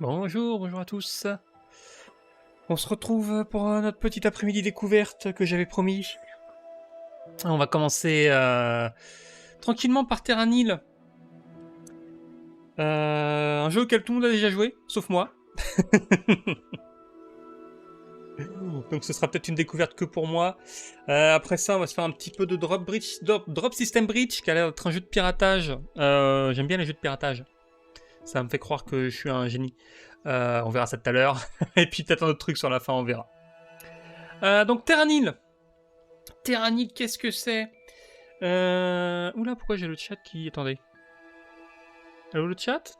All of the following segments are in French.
Bonjour, bonjour à tous. On se retrouve pour notre petite après-midi découverte que j'avais promis. On va commencer tranquillement par Terranil. Un jeu auquel tout le monde a déjà joué, sauf moi. Donc ce sera peut-être une découverte que pour moi. Après ça, on va se faire un petit peu de Drop System Bridge, qui a l'air d'être un jeu de piratage. J'aime bien les jeux de piratage. Ça me fait croire que je suis un génie. On verra ça tout à l'heure. Et puis peut-être un autre truc sur la fin, on verra. Donc Terranil. Terranil, qu'est-ce que c'est Oula, pourquoi j'ai le chat qui... Attendez. Allô le chat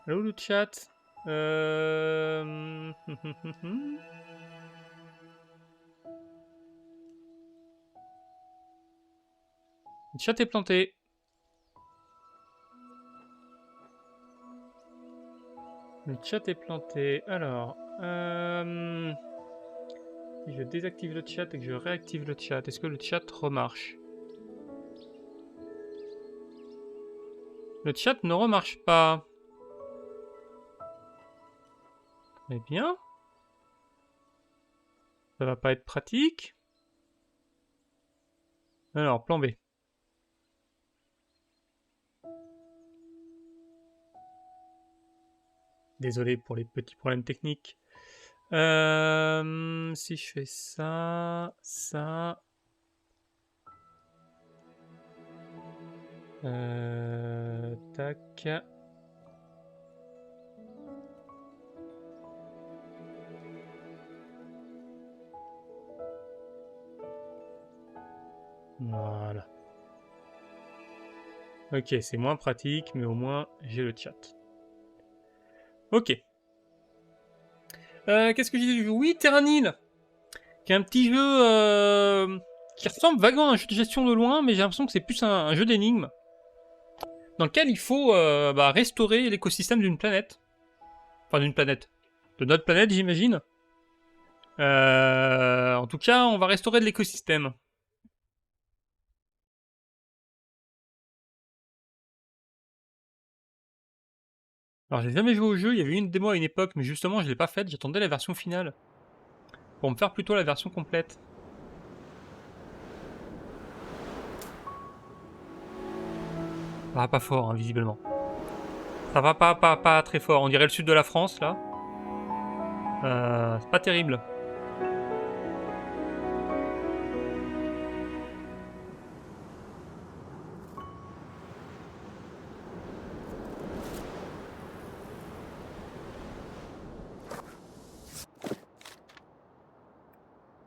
Allô le chat Le chat est planté. Le chat est planté. Alors... Si je désactive le chat et que je réactive le chat, est-ce que le chat remarche? Le chat ne remarche pas. Eh bien... Ça va pas être pratique. Alors, plan B. Désolé pour les petits problèmes techniques. Si je fais ça, ça... Tac. Voilà. Ok, c'est moins pratique, mais au moins j'ai le chat. Ok. Qu'est-ce que j'ai vu? Oui, Terranil, qui est un petit jeu qui ressemble vaguement à un jeu de gestion de loin, mais j'ai l'impression que c'est plus un jeu d'énigmes, dans lequel il faut restaurer l'écosystème d'une planète. Enfin, d'une planète. De notre planète, j'imagine. En tout cas, on va restaurer de l'écosystème. Alors, j'ai jamais joué au jeu, il y avait eu une démo à une époque, mais justement, je l'ai pas faite, j'attendais la version finale. Pour me faire plutôt la version complète. Ça va pas fort, hein, visiblement. Ça va pas très fort. On dirait le sud de la France, là. C'est pas terrible.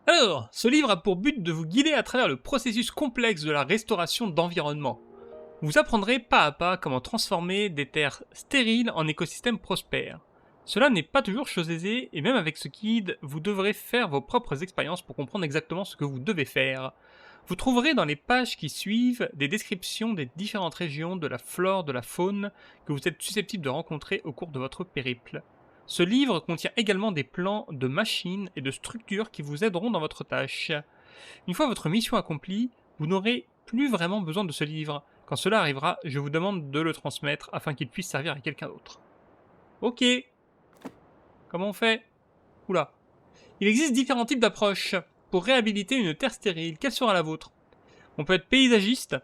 Alors, ce livre a pour but de vous guider à travers le processus complexe de la restauration d'environnement. Vous apprendrez pas à pas comment transformer des terres stériles en écosystèmes prospères. Cela n'est pas toujours chose aisée, et même avec ce guide, vous devrez faire vos propres expériences pour comprendre exactement ce que vous devez faire. Vous trouverez dans les pages qui suivent des descriptions des différentes régions de la flore, de la faune que vous êtes susceptibles de rencontrer au cours de votre périple. Ce livre contient également des plans de machines et de structures qui vous aideront dans votre tâche. Une fois votre mission accomplie, vous n'aurez plus vraiment besoin de ce livre. Quand cela arrivera, je vous demande de le transmettre afin qu'il puisse servir à quelqu'un d'autre. Ok. Comment on fait? Oula. Il existe différents types d'approches pour réhabiliter une terre stérile. Quelle sera la vôtre? On peut être paysagiste.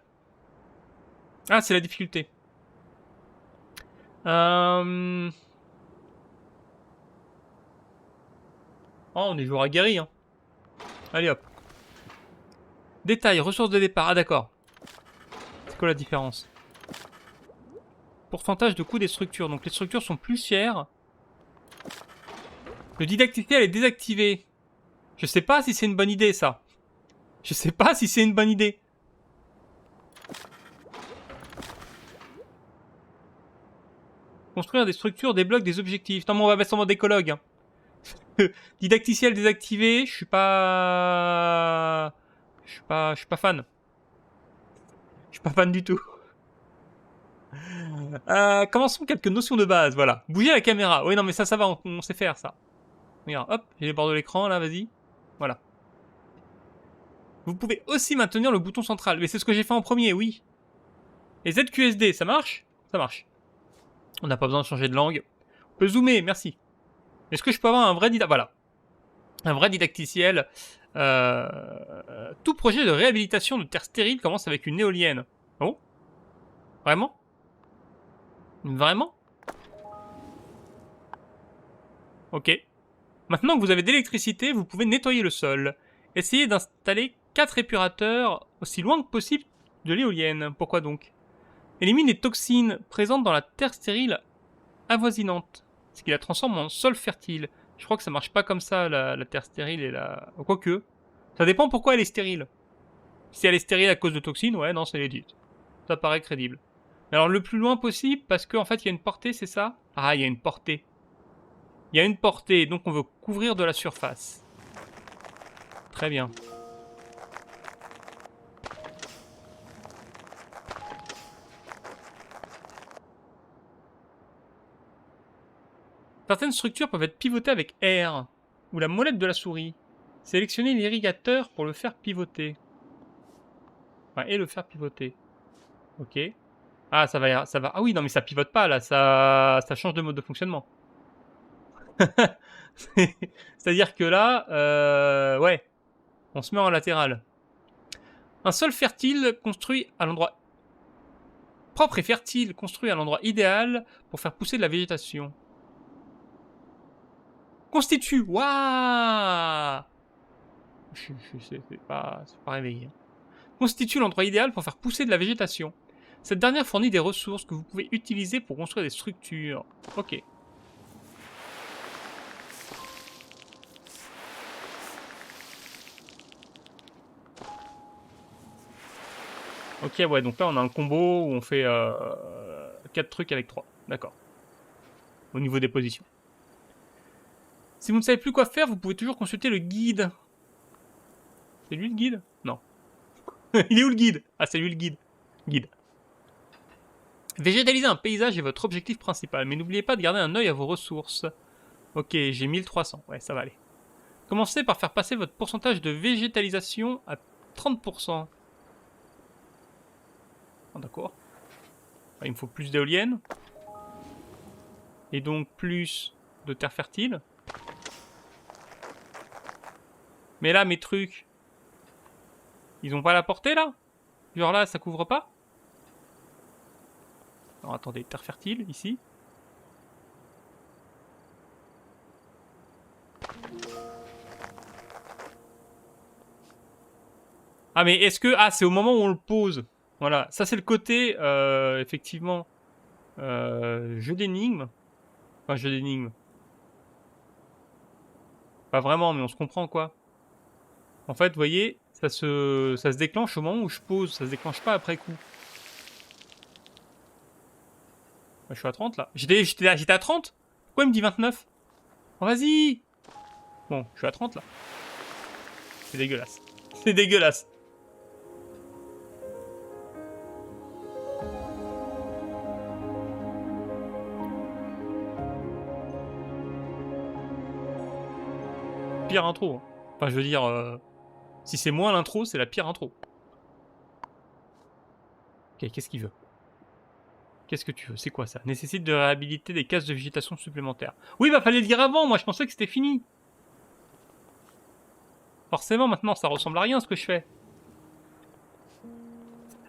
Ah, c'est la difficulté. Oh, on est joueur aguerri, hein. Allez hop. Détail, ressources de départ. Ah d'accord. C'est quoi la différence? Pourcentage de coût des structures. Donc les structures sont plus chères. Le didacticiel est désactivé. Je sais pas si c'est une bonne idée, ça. Je sais pas si c'est une bonne idée. Construire des structures débloque des objectifs. Non, mais on va mettre en mode écologue. Hein. Didacticiel désactivé, je suis pas fan. Je suis pas fan du tout. Commençons quelques notions de base, voilà. Bouger la caméra. Oui, non, mais ça va, on sait faire, ça. Regarde, hop, j'ai les bords de l'écran, là, vas-y. Voilà. Vous pouvez aussi maintenir le bouton central. Mais c'est ce que j'ai fait en premier, oui. Et ZQSD, ça marche? Ça marche. On n'a pas besoin de changer de langue. On peut zoomer, merci. Est-ce que je peux avoir un vrai Voilà. Un vrai didacticiel. Tout projet de réhabilitation de terre stérile commence avec une éolienne. Oh? Vraiment? Vraiment? Ok. Maintenant que vous avez de l'électricité, vous pouvez nettoyer le sol. Essayez d'installer 4 épurateurs aussi loin que possible de l'éolienne. Pourquoi donc? Élimine les toxines présentes dans la terre stérile avoisinante, ce qui la transforme en sol fertile. Je crois que ça marche pas comme ça, la terre stérile et la... Quoique. Ça dépend pourquoi elle est stérile. Si elle est stérile à cause de toxines, ouais, non, c'est legit. Ça paraît crédible. Alors le plus loin possible, parce qu'en fait, il y a une portée, c'est ça? Ah, il y a une portée. Il y a une portée, donc on veut couvrir de la surface. Très bien. Certaines structures peuvent être pivotées avec R, ou la molette de la souris. Sélectionnez l'irrigateur pour le faire pivoter. Enfin, et le faire pivoter. Ok. Ah, ça va... Ah oui, non, mais ça pivote pas, là. Ça change de mode de fonctionnement. C'est-à-dire que là, ouais, on se met en latéral. Un sol fertile construit à l'endroit propre et fertile, construit à l'endroit idéal pour faire pousser de la végétation. Constitue, waouh, c'est pas réveillé. Constitue l'endroit idéal pour faire pousser de la végétation. Cette dernière fournit des ressources que vous pouvez utiliser pour construire des structures. Ok. Ok, ouais, donc là on a un combo où on fait 4 trucs avec 3. D'accord. Au niveau des positions. Si vous ne savez plus quoi faire, vous pouvez toujours consulter le guide. C'est lui le guide? Non. Il est où le guide? Ah, c'est lui le guide. Guide. Végétaliser un paysage est votre objectif principal, mais n'oubliez pas de garder un œil à vos ressources. Ok, j'ai 1300. Ouais, ça va aller. Commencez par faire passer votre pourcentage de végétalisation à 30%. Ah, d'accord. Il me faut plus d'éoliennes. Et donc plus de terre fertile. Mais là, mes trucs... Ils ont pas la portée, là? Genre là, ça couvre pas? Alors attendez, terre fertile, ici. Ah mais est-ce que... Ah, c'est au moment où on le pose. Voilà, ça c'est le côté, effectivement, jeu d'énigmes. Enfin, jeu d'énigmes. Pas vraiment, mais on se comprend, quoi. En fait, vous voyez, ça se déclenche au moment où je pose. Ça se déclenche pas après coup. Bah, je suis à 30, là. J'étais à 30? Pourquoi il me dit 29? Oh, vas-y! Bon, je suis à 30, là. C'est dégueulasse. C'est dégueulasse. Pire intro. Hein. Enfin, je veux dire, si c'est moins l'intro, c'est la pire intro. Ok, qu'est-ce qu'il veut? Qu'est-ce que tu veux? C'est quoi ça? Nécessite de réhabiliter des cases de végétation supplémentaires. Oui, bah fallait le dire avant, moi je pensais que c'était fini. Forcément, maintenant, ça ressemble à rien ce que je fais.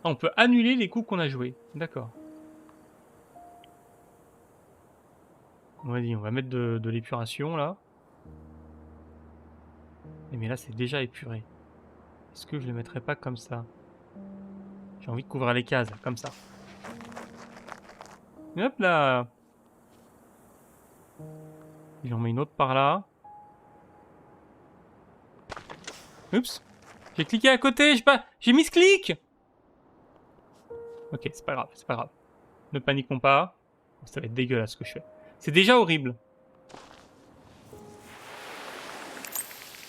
Ah, on peut annuler les coups qu'on a joués. D'accord. On va dire, on va mettre de l'épuration là. Mais là, c'est déjà épuré. Est-ce que je le mettrais pas comme ça? J'ai envie de couvrir les cases, comme ça. Et hop là. J'en mets une autre par là. Oups. J'ai cliqué à côté, j'ai mis ce clic. Ok, c'est pas grave, c'est pas grave. Ne paniquons pas. Ça va être dégueulasse ce que je fais. C'est déjà horrible.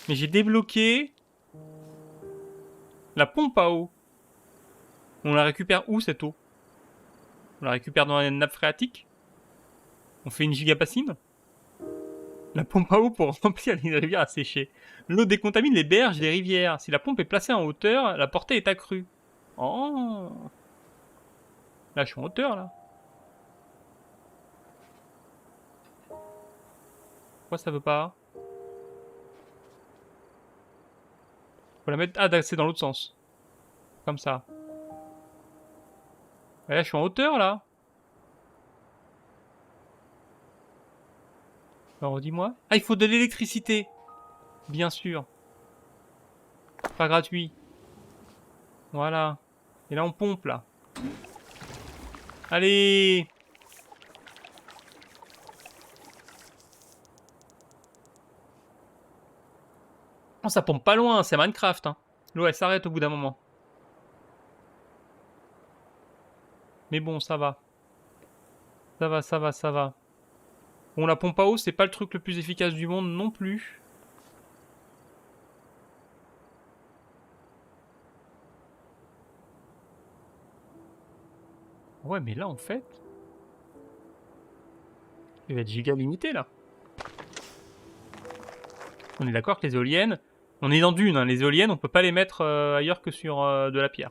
Mais j'ai débloqué la pompe à eau. On la récupère où cette eau? On la récupère dans la nappe phréatique? On fait une gigabassine? La pompe à eau pour remplir les rivières asséchées. L'eau décontamine les berges des rivières. Si la pompe est placée en hauteur, la portée est accrue. Oh! Là, je suis en hauteur, là. Pourquoi ça veut pas? Faut la mettre... Ah, c'est dans l'autre sens. Comme ça. Ouais, je suis en hauteur, là. Alors, dis-moi. Ah, il faut de l'électricité. Bien sûr. Pas gratuit. Voilà. Et là, on pompe, là. Allez! Oh, ça pompe pas loin, c'est Minecraft, hein. L'eau, elle s'arrête au bout d'un moment. Mais bon, ça va. Ça va, ça va, ça va. Bon, la pompe à eau, c'est pas le truc le plus efficace du monde non plus. Ouais, mais là, en fait... il va être giga limité, là. On est d'accord que les éoliennes... On est dans Dune, hein. Les éoliennes, on peut pas les mettre ailleurs que sur de la pierre.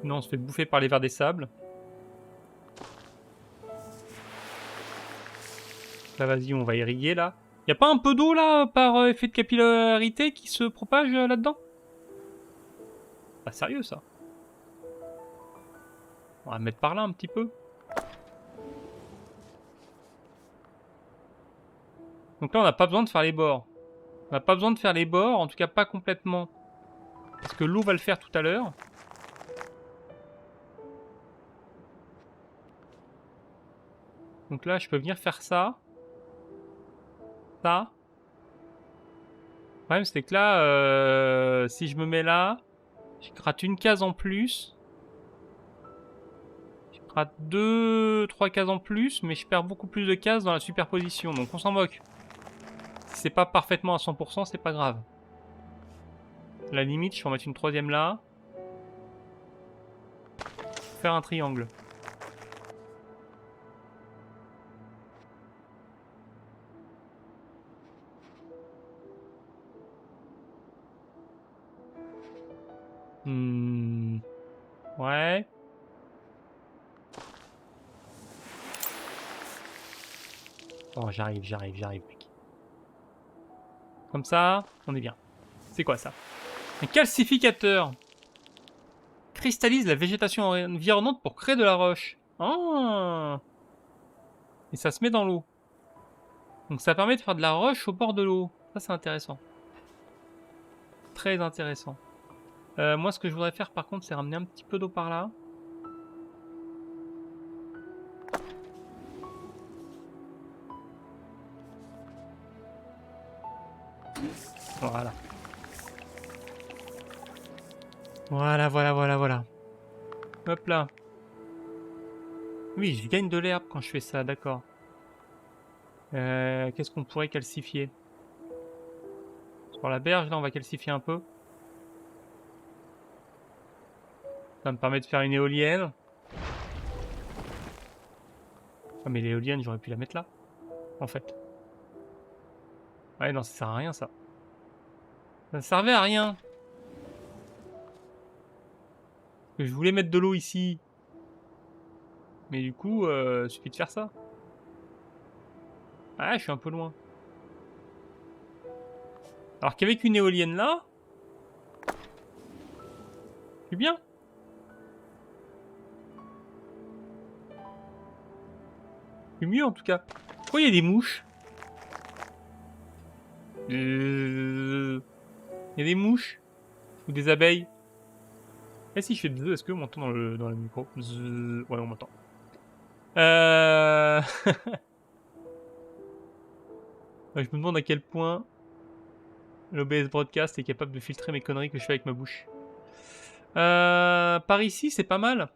Non, on se fait bouffer par les vers des sables. Là, vas-y, on va irriguer, là. Y a pas un peu d'eau, là, par effet de capillarité qui se propage là-dedans? Pas sérieux, ça. On va mettre par là un petit peu. Donc là, on n'a pas besoin de faire les bords. On n'a pas besoin de faire les bords, en tout cas pas complètement. Parce que l'eau va le faire tout à l'heure. Donc là, je peux venir faire ça. Ça. Le problème, c'est que là, si je me mets là, je gratte une case en plus. Je gratte 2, 3 cases en plus, mais je perds beaucoup plus de cases dans la superposition. Donc on s'en moque. Si c'est pas parfaitement à 100%, c'est pas grave. À la limite, je vais en mettre une troisième là. Faire un triangle. Ouais. Oh, j'arrive, mec. Comme ça, on est bien. C'est quoi ça? Un calcificateur. Cristallise la végétation environnante pour créer de la roche. Ah. Et ça se met dans l'eau. Donc ça permet de faire de la roche au bord de l'eau. Ça, c'est intéressant. Très intéressant. Moi, ce que je voudrais faire, par contre, c'est ramener un petit peu d'eau par là. Voilà. Voilà. Hop là. Oui, je gagne de l'herbe quand je fais ça, d'accord. Qu'est-ce qu'on pourrait calcifier? Sur la berge, là, on va calcifier un peu. Ça me permet de faire une éolienne. Ah, mais l'éolienne, j'aurais pu la mettre là, en fait. Ouais, non, ça sert à rien, ça. Ça servait à rien. Je voulais mettre de l'eau ici. Mais du coup, suffit de faire ça. Ah, je suis un peu loin. Alors qu'avec une éolienne là, c'est bien. C'est mieux en tout cas. Pourquoi il y a des mouches? Il y a des mouches ou des abeilles. Et si je fais bzzz, est-ce que on m'entend dans le micro? Bzzz. Ouais, on m'entend. Je me demande à quel point l'OBS Broadcast est capable de filtrer mes conneries que je fais avec ma bouche. Par ici, c'est pas mal.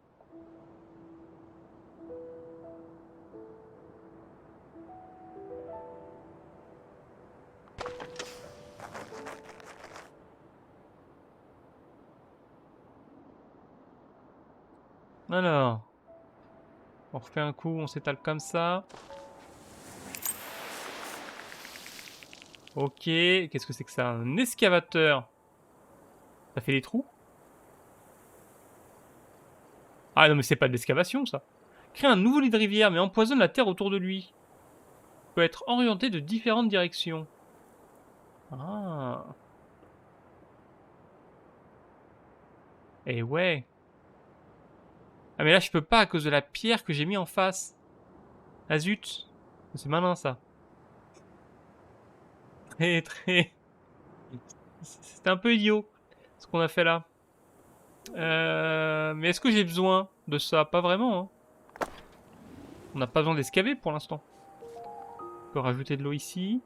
Alors, on refait un coup, on s'étale comme ça. Ok, qu'est-ce que c'est que ça? Un excavateur. Ça fait des trous? Ah non mais c'est pas de l'excavation ça. Crée un nouveau lit de rivière mais empoisonne la terre autour de lui. Peut être orienté de différentes directions. Ah. Et ouais. Ah mais là je peux pas à cause de la pierre que j'ai mis en face. Ah zut. C'est malin ça. Très très... C'est un peu idiot ce qu'on a fait là. Mais est-ce que j'ai besoin de ça? Pas vraiment. Hein. On n'a pas besoin d'escaver pour l'instant. On peut rajouter de l'eau ici.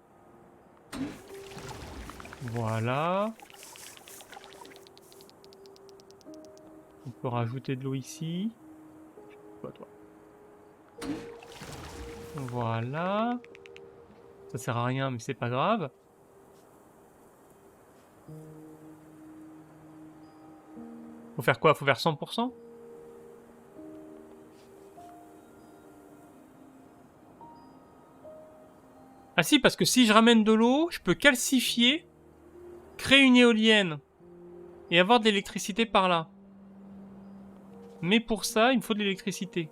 Voilà. On peut rajouter de l'eau ici. Pas toi. Voilà. Ça sert à rien, mais c'est pas grave. Faut faire quoi? Faut faire 100%? Ah si, parce que si je ramène de l'eau, je peux calcifier, créer une éolienne et avoir de l'électricité par là. Mais pour ça, il me faut de l'électricité.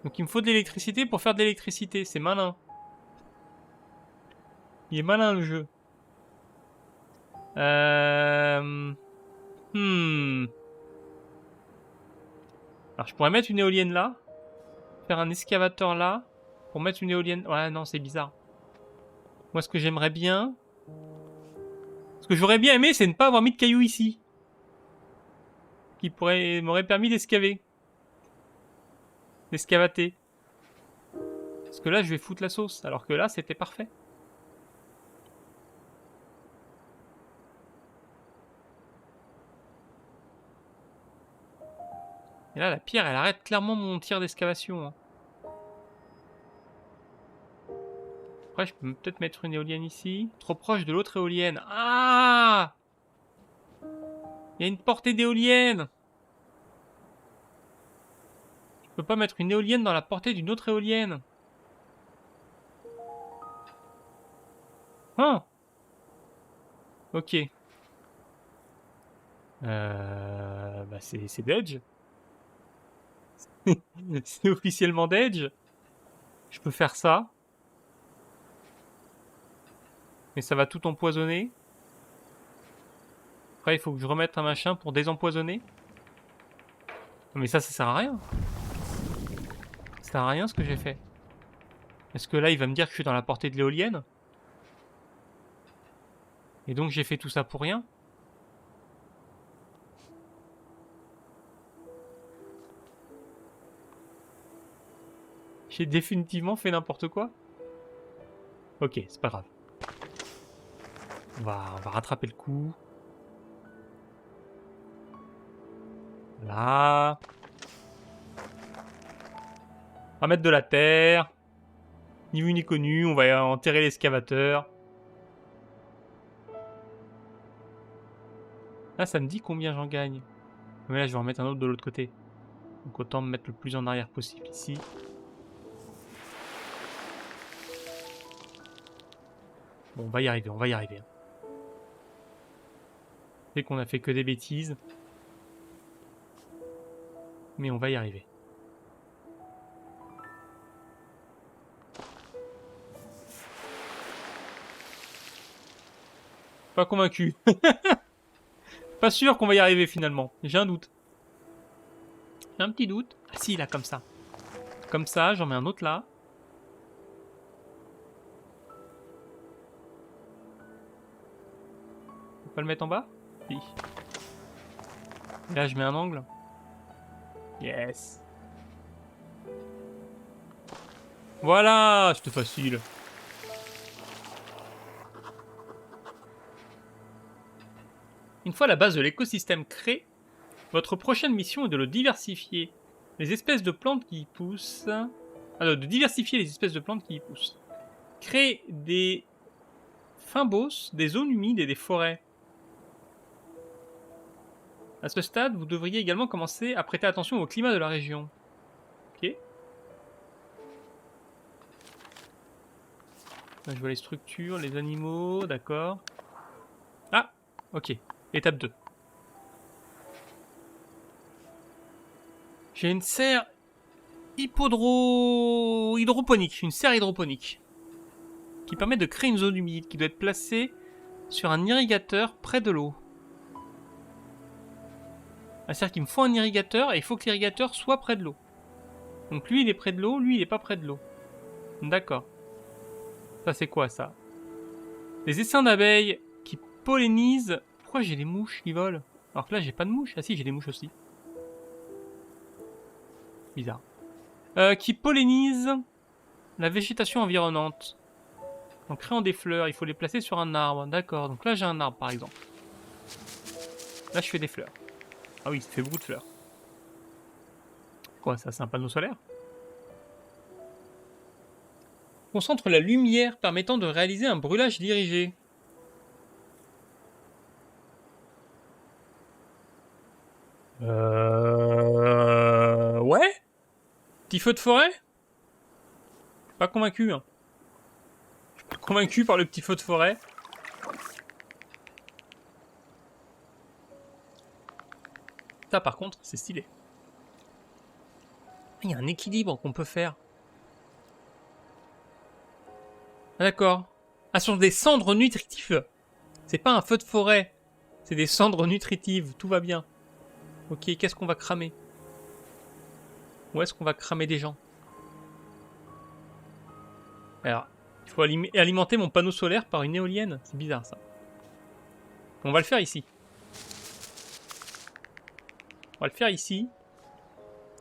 Donc il me faut de l'électricité pour faire de l'électricité. C'est malin. Il est malin le jeu. Hmm. Alors je pourrais mettre une éolienne là. Faire un excavateur là. Pour mettre une éolienne... Ouais non, c'est bizarre. Moi ce que j'aimerais bien... Ce que j'aurais bien aimé, c'est ne pas avoir mis de cailloux ici. Qui m'aurait permis d'escaver. D'escavater. Parce que là, je vais foutre la sauce. Alors que là, c'était parfait. Et là, la pierre, elle arrête clairement mon tir d'excavation. Hein. Après, je peux peut-être mettre une éolienne ici. Trop proche de l'autre éolienne. Ah! Il y a une portée d'éolienne. Je peux pas mettre une éolienne dans la portée d'une autre éolienne. Hein? Ok. Bah c'est d'Edge. C'est officiellement d'Edge. Je peux faire ça. Mais ça va tout empoisonner. Après, il faut que je remette un machin pour désempoisonner. Mais ça sert à rien. Ça sert à rien ce que j'ai fait. Est-ce que là, il va me dire que je suis dans la portée de l'éolienne? Et donc, j'ai fait tout ça pour rien? J'ai définitivement fait n'importe quoi? Ok, c'est pas grave. On va rattraper le coup. Là. On va mettre de la terre. Ni vu ni connu, on va enterrer l'excavateur. Là, ça me dit combien j'en gagne. Mais là, je vais en mettre un autre de l'autre côté. Donc autant me mettre le plus en arrière possible ici. Bon, on va y arriver, on va y arriver. C'est qu'on a fait que des bêtises. Mais on va y arriver. Pas convaincu. Pas sûr qu'on va y arriver finalement. J'ai un doute. J'ai un petit doute. Ah si, là, comme ça. Comme ça, j'en mets un autre là. Faut pas le mettre en bas? Si. Et là, je mets un angle. Yes. Voilà, c'était facile. Une fois la base de l'écosystème créée, votre prochaine mission est de le diversifier. Les espèces de plantes qui y poussent... Alors, de diversifier les espèces de plantes qui y poussent. Créer des fynbos, des zones humides et des forêts. À ce stade, vous devriez également commencer à prêter attention au climat de la région. Ok. Là, je vois les structures, les animaux, d'accord. Ah, ok. Étape 2. J'ai une serre hydroponique. Une serre hydroponique. Qui permet de créer une zone humide qui doit être placée sur un irrigateur près de l'eau. C'est-à-dire qu'il me faut un irrigateur et il faut que l'irrigateur soit près de l'eau. Donc lui il est près de l'eau, lui il est pas près de l'eau. D'accord. Ça c'est quoi ça? Les essaims d'abeilles qui pollinisent... Pourquoi j'ai des mouches qui volent? Alors que là j'ai pas de mouches. Ah si, j'ai des mouches aussi. Bizarre. Qui pollinisent la végétation environnante. En créant des fleurs, il faut les placer sur un arbre. D'accord, donc là j'ai un arbre par exemple. Là je fais des fleurs. Ah oui, ça fait beaucoup de fleurs. Quoi, ça c'est un panneau solaire? Concentre la lumière permettant de réaliser un brûlage dirigé. Ouais? Petit feu de forêt? Pas convaincu, hein. Je suis pas convaincu par le petit feu de forêt. Ça par contre, c'est stylé. Il y a un équilibre qu'on peut faire. Ah, d'accord. Ah, ce sont des cendres nutritives. C'est pas un feu de forêt. C'est des cendres nutritives. Tout va bien. Ok, qu'est-ce qu'on va cramer? Où est-ce qu'on va cramer des gens? Alors, il faut alimenter mon panneau solaire par une éolienne. C'est bizarre ça. On va le faire ici. On va le faire ici.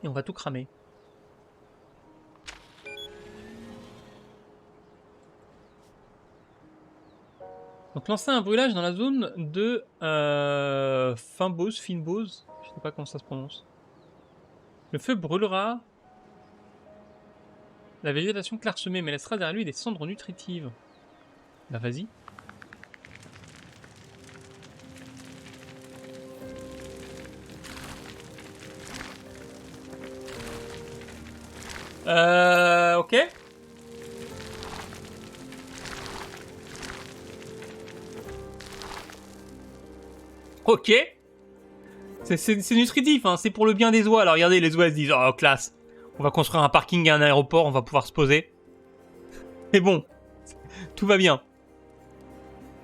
Et on va tout cramer. Donc lancer un brûlage dans la zone de Finbose, je sais pas comment ça se prononce. Le feu brûlera la végétation clairsemée, mais laissera derrière lui des cendres nutritives. Bah vas-y. Ok. Ok. C'est nutritif, hein. C'est pour le bien des oies. Alors regardez, les oies se disent, oh classe, on va construire un parking et un aéroport, on va pouvoir se poser. Mais bon, tout va bien.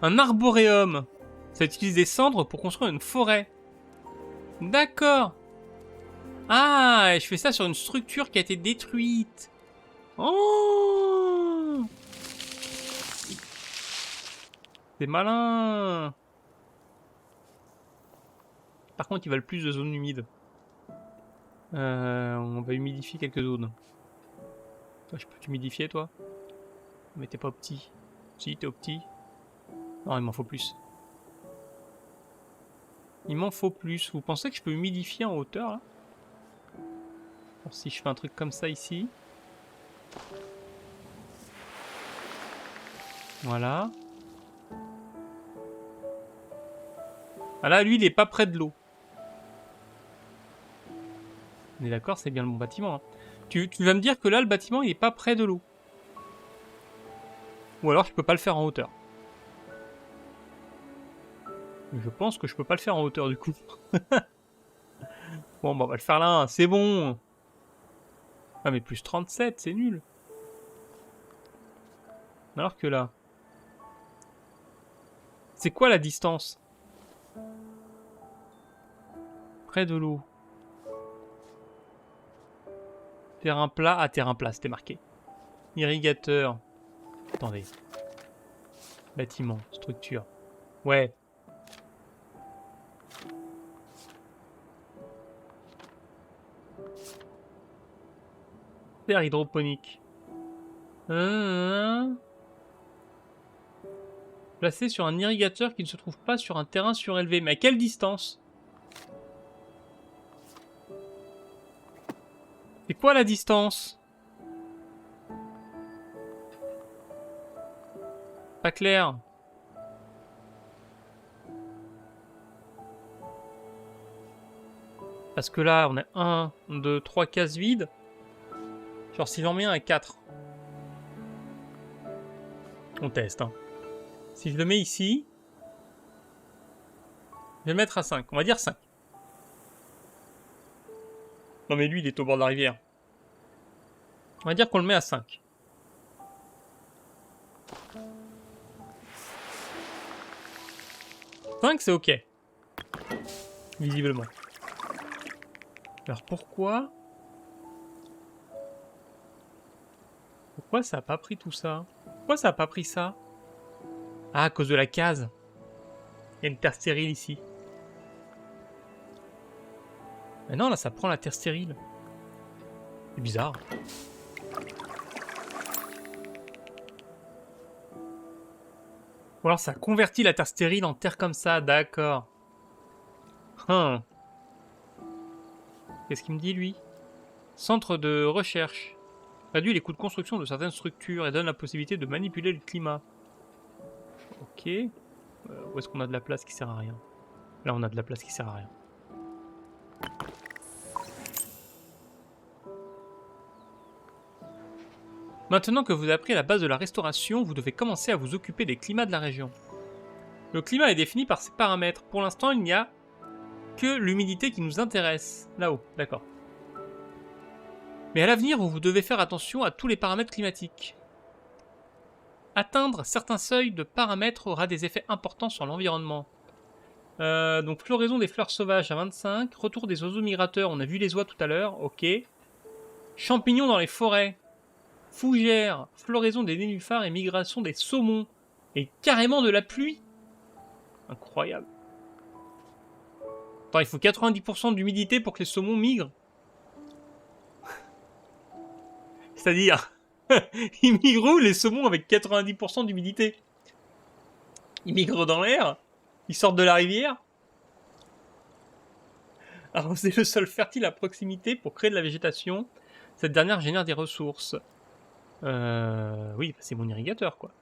Un arboréum. Ça utilise des cendres pour construire une forêt. D'accord. Ah, et je fais ça sur une structure qui a été détruite. Oh, c'est malin. Par contre, ils veulent plus de zones humides. On va humidifier quelques zones. Toi, je peux t'humidifier, toi? Mais t'es pas petit. Si, t'es au petit. Non, il m'en faut plus. Il m'en faut plus. Vous pensez que je peux humidifier en hauteur, là? Alors, si je fais un truc comme ça, ici. Voilà. Ah là, lui, il est pas près de l'eau. On est d'accord, c'est bien le bon bâtiment. Hein. Tu vas me dire que là, le bâtiment, il est pas près de l'eau. Ou alors, je peux pas le faire en hauteur. Je pense que je peux pas le faire en hauteur, du coup. Bon, bah, on va le faire là, c'est bon. Ah, mais plus 37, c'est nul. Alors que là... C'est quoi la distance? Près de l'eau. Terrain plat. Ah, terrain plat, c'était marqué. Irrigateur. Attendez. Bâtiment, structure. Ouais. Terre hydroponique. Placé sur un irrigateur qui ne se trouve pas sur un terrain surélevé. Mais à quelle distance? C'est quoi la distance? Pas clair. Parce que là, on a 1, 2, 3 cases vides. Genre, si j'en mets un à 4. On teste, hein. Si je le mets ici, je vais le mettre à 5. On va dire 5. Non mais lui, il est au bord de la rivière. On va dire qu'on le met à 5. C'est ok. Visiblement. Alors pourquoi ça a pas pris tout ça? Pourquoi ça a pas pris ça? Ah, à cause de la case. Il y a une terre stérile ici. Mais non, là, ça prend la terre stérile. C'est bizarre. Ou alors ça convertit la terre stérile en terre comme ça, d'accord. Qu'est-ce qu'il me dit, lui? Centre de recherche. Réduit les coûts de construction de certaines structures et donne la possibilité de manipuler le climat. Ok. Où est-ce qu'on a de la place qui sert à rien? Là, on a de la place qui sert à rien. Maintenant que vous avez appris la base de la restauration, vous devez commencer à vous occuper des climats de la région. Le climat est défini par ses paramètres. Pour l'instant, il n'y a que l'humidité qui nous intéresse. Là-haut, d'accord. Mais à l'avenir, vous devez faire attention à tous les paramètres climatiques. Atteindre certains seuils de paramètres aura des effets importants sur l'environnement. Donc floraison des fleurs sauvages à 25, retour des oiseaux migrateurs, on a vu les oies tout à l'heure, ok. Champignons dans les forêts, fougères, floraison des nénuphars et migration des saumons. Et carrément de la pluie. Incroyable. Attends, il faut 90% d'humidité pour que les saumons migrent. C'est-à-dire, ils migrent où les saumons avec 90% d'humidité? Ils migrent dans l'air? Ils sortent de la rivière? Arroser le sol fertile à proximité pour créer de la végétation. Cette dernière génère des ressources. Oui, c'est mon irrigateur, quoi.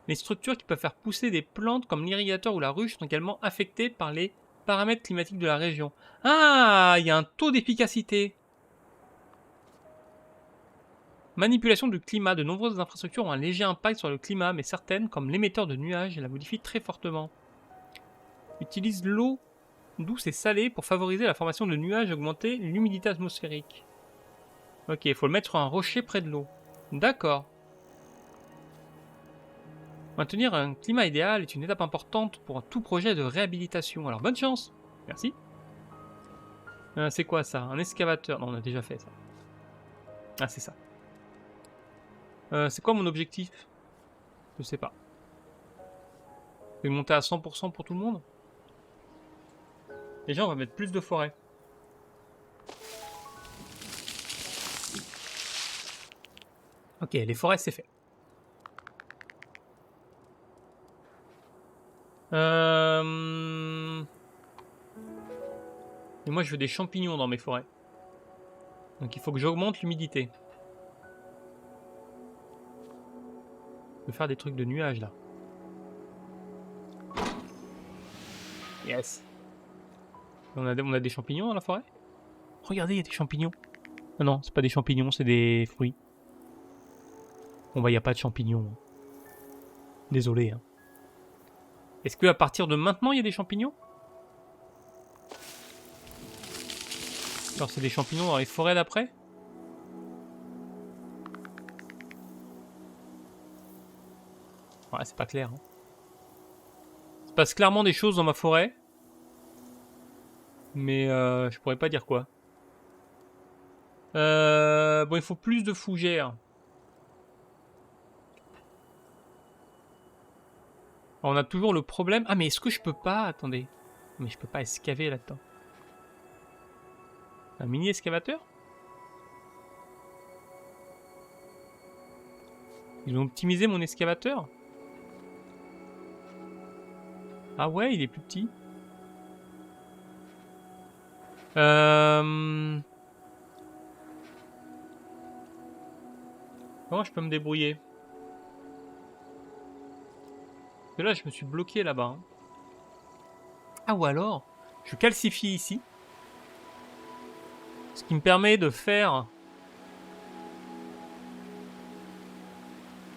Les structures qui peuvent faire pousser des plantes comme l'irrigateur ou la ruche sont également affectées par les paramètres climatiques de la région. Ah, il y a un taux d'efficacité. Manipulation du climat. De nombreuses infrastructures ont un léger impact sur le climat, mais certaines, comme l'émetteur de nuages, la modifient très fortement. Utilise l'eau douce et salée pour favoriser la formation de nuages et augmenter l'humidité atmosphérique. Ok, il faut le mettre sur un rocher près de l'eau. D'accord. Maintenir un climat idéal est une étape importante pour tout projet de réhabilitation. Alors bonne chance. Merci. C'est quoi ça? Un excavateur? Non, on a déjà fait ça. Ah, c'est ça. C'est quoi mon objectif? Je sais pas. Je vais monter à 100% pour tout le monde? Déjà, on va mettre plus de forêt. Ok, les forêts, c'est fait. Et moi, je veux des champignons dans mes forêts. Donc, il faut que j'augmente l'humidité. Je vais faire des trucs de nuages, là. Yes. On a des champignons dans la forêt? Regardez, il y a des champignons. Ah non, c'est pas des champignons, c'est des fruits. Bon bah, il n'y a pas de champignons. Désolé. Hein. Est-ce qu'à partir de maintenant, il y a des champignons? Genre, c'est des champignons dans les forêts d'après? Ouais, c'est pas clair. Hein. Il se passe clairement des choses dans ma forêt. Mais je pourrais pas dire quoi. Bon, il faut plus de fougères. On a toujours le problème... Ah, mais est-ce que je peux pas... Attendez. Mais je peux pas excaver là-dedans. Un mini excavateur? Ils ont optimisé mon excavateur? Ah ouais, il est plus petit. Comment je peux me débrouiller? Parce que là, je me suis bloqué là-bas. Hein. Ah, ou alors, je calcifie ici. Ce qui me permet de faire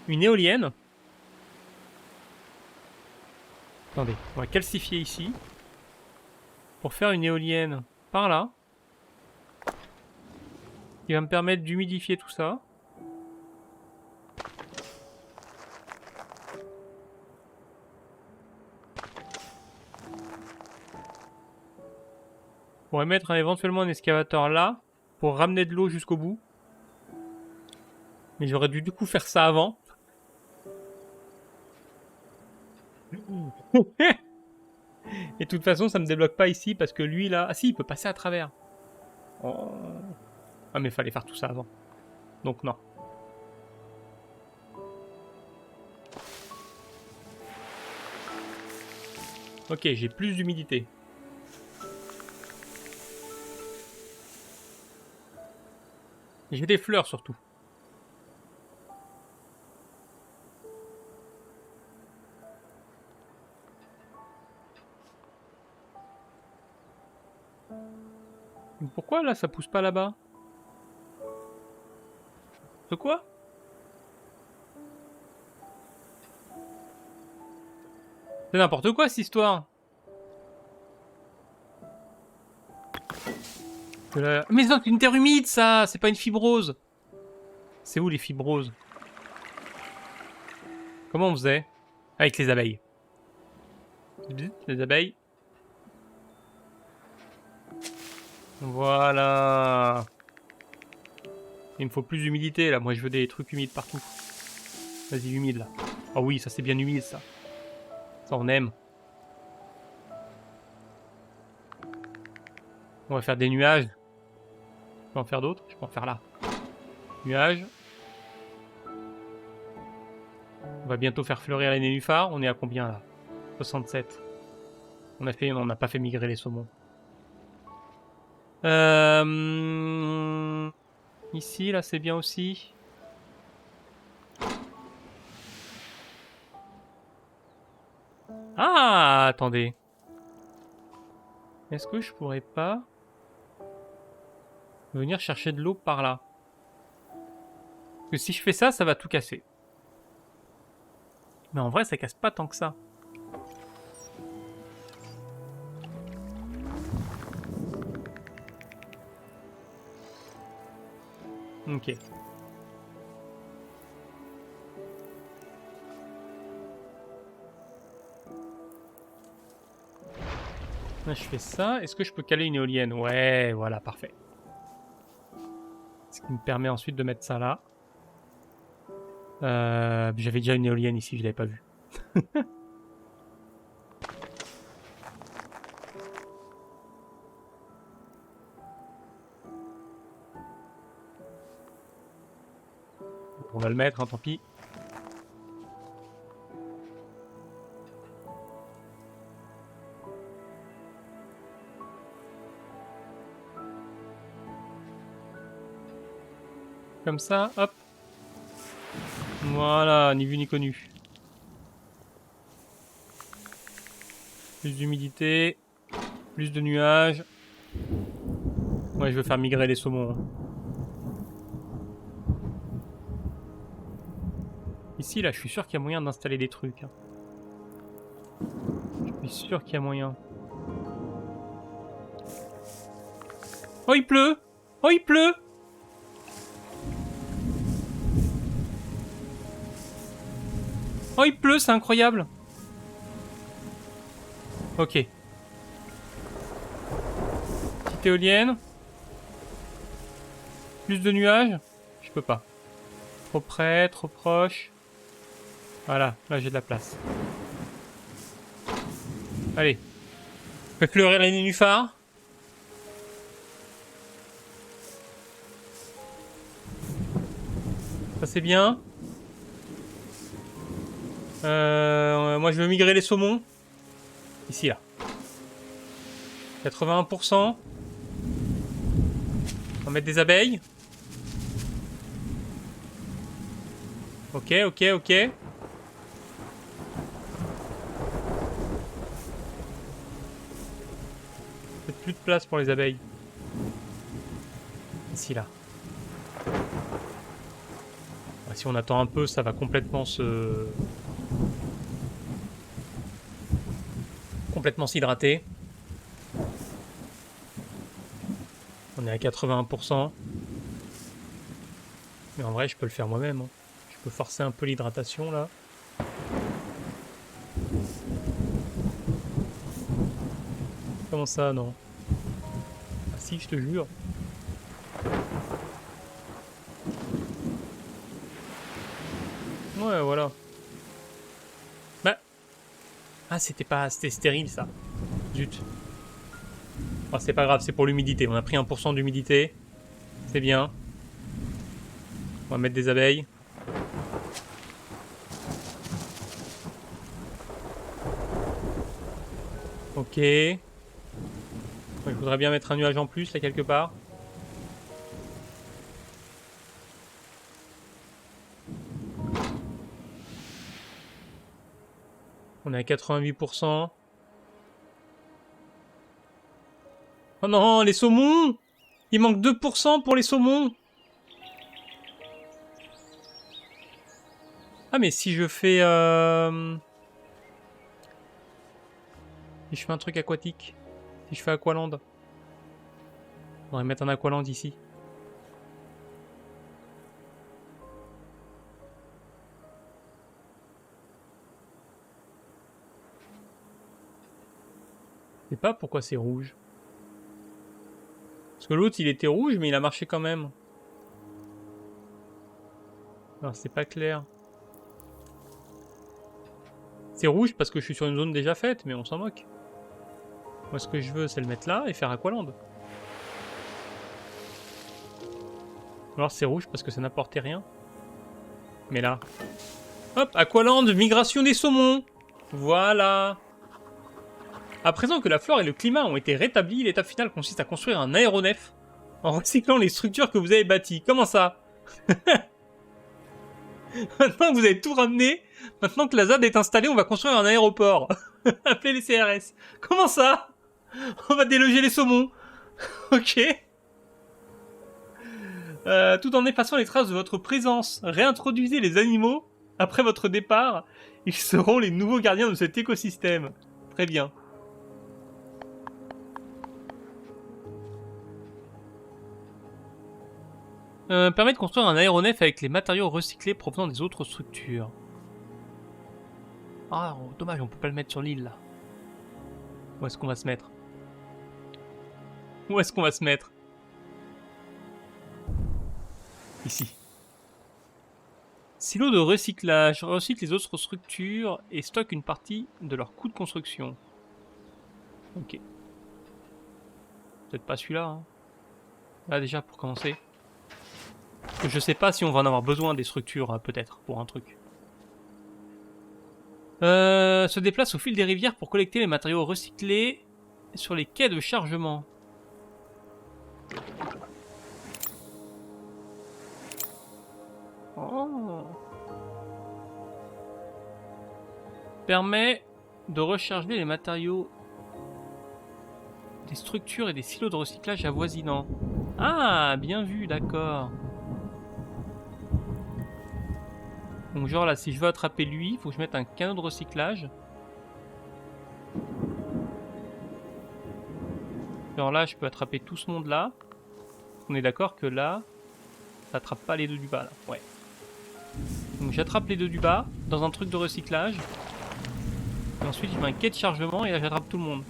une éolienne. Attendez, on va calcifier ici. Pour faire une éolienne. par là. Qui va me permettre d'humidifier tout ça. On pourrait mettre éventuellement un excavateur là. Pour ramener de l'eau jusqu'au bout. Mais j'aurais dû du coup faire ça avant. Et de toute façon, ça me débloque pas ici parce que lui là. Ah si, il peut passer à travers. Oh. Ah, mais il fallait faire tout ça avant. Donc, non. Ok, j'ai plus d'humidité. J'ai des fleurs surtout. Pourquoi là ça pousse pas là-bas? De quoi? C'est n'importe quoi cette histoire. Mais non, c'est une terre humide ça, c'est pas une fibrose. C'est où les fibroses? Comment on faisait? Avec les abeilles. Les abeilles. Voilà. Il me faut plus d'humidité là, moi je veux des trucs humides partout. Vas-y, humide là. Oh oui, ça c'est bien humide ça. Ça on aime. On va faire des nuages. Je peux en faire d'autres? Je peux en faire là. Nuages. On va bientôt faire fleurir les nénuphars. On est à combien là? 67. On n'a pas fait migrer les saumons. Ici, là, c'est bien aussi. Ah, attendez. Est-ce que je pourrais pas venir chercher de l'eau par là? Parce que si je fais ça, ça va tout casser. Mais en vrai, ça casse pas tant que ça. Ok. Là, je fais ça. Est-ce que je peux caler une éolienne? Ouais, voilà, parfait. Ce qui me permet ensuite de mettre ça là. J'avais déjà une éolienne ici, je l'avais pas vue. On va le mettre, hein, tant pis. Comme ça, hop. Voilà, ni vu ni connu. Plus d'humidité, plus de nuages. Ouais, je veux faire migrer les saumons. Hein. Ici, là, je suis sûr qu'il y a moyen d'installer des trucs. Hein. Je suis sûr qu'il y a moyen. Oh, il pleut! Oh, il pleut! Oh, il pleut, c'est incroyable! Ok. Petite éolienne. Plus de nuages? Je peux pas. Trop près, trop proche. Voilà, là j'ai de la place. Allez. Fais fleurir les nénuphars. Ça c'est bien. Moi je veux migrer les saumons. Ici là. 81%. On va mettre des abeilles. Ok, ok, ok. Peut-être plus de place pour les abeilles. Ici là. Si on attend un peu, ça va complètement s'hydrater. On est à 81%. Mais en vrai, je peux le faire moi-même. Hein. Je peux forcer un peu l'hydratation là. Comment ça, non? Ah si, je te jure. Ouais, voilà. Bah. Ah, c'était stérile ça. Zut. Oh, c'est pas grave, c'est pour l'humidité. On a pris 1% d'humidité. C'est bien. On va mettre des abeilles. Ok. Il faudrait bien mettre un nuage en plus là quelque part. On est à 88%. Oh non, les saumons! Il manque 2% pour les saumons! Ah mais si je fais... Si je fais un truc aquatique. Si je fais Aqualand. On devrait mettre un Aqualand ici. Je sais pas pourquoi c'est rouge. Parce que l'autre il était rouge mais il a marché quand même. Alors c'est pas clair. C'est rouge parce que je suis sur une zone déjà faite, mais on s'en moque. Moi ce que je veux c'est le mettre là et faire Aqualand. Alors c'est rouge parce que ça n'apportait rien. Mais là... Hop, Aqualand, migration des saumons. Voilà. À présent que la flore et le climat ont été rétablis, l'étape finale consiste à construire un aéronef en recyclant les structures que vous avez bâties. Comment ça? Maintenant que vous avez tout ramené, maintenant que la ZAD est installée, on va construire un aéroport. Appelez les CRS. Comment ça? On va déloger les saumons. Ok. Tout en effaçant les traces de votre présence, réintroduisez les animaux. Après votre départ, ils seront les nouveaux gardiens de cet écosystème. Très bien. Permet de construire un aéronef avec les matériaux recyclés provenant des autres structures. Ah, oh, dommage, on peut pas le mettre sur l'île, là. Où est-ce qu'on va se mettre? Où est-ce qu'on va se mettre? Ici. Silo de recyclage. Recycle les autres structures et stocke une partie de leur coût de construction. Ok. Peut-être pas celui-là, hein. Là, déjà, pour commencer. Je sais pas si on va en avoir besoin des structures, peut-être, pour un truc. Se déplace au fil des rivières pour collecter les matériaux recyclés sur les quais de chargement. Oh. Permet de recharger les matériaux des structures et des silos de recyclage avoisinants. Ah, bien vu, d'accord. Donc genre là, si je veux attraper lui, il faut que je mette un canot de recyclage. Genre là, je peux attraper tout ce monde-là. On est d'accord que là, ça attrape pas les deux du bas, là. Ouais. Donc j'attrape les deux du bas, dans un truc de recyclage. Et ensuite, je mets un quai de chargement et là, j'attrape tout le monde.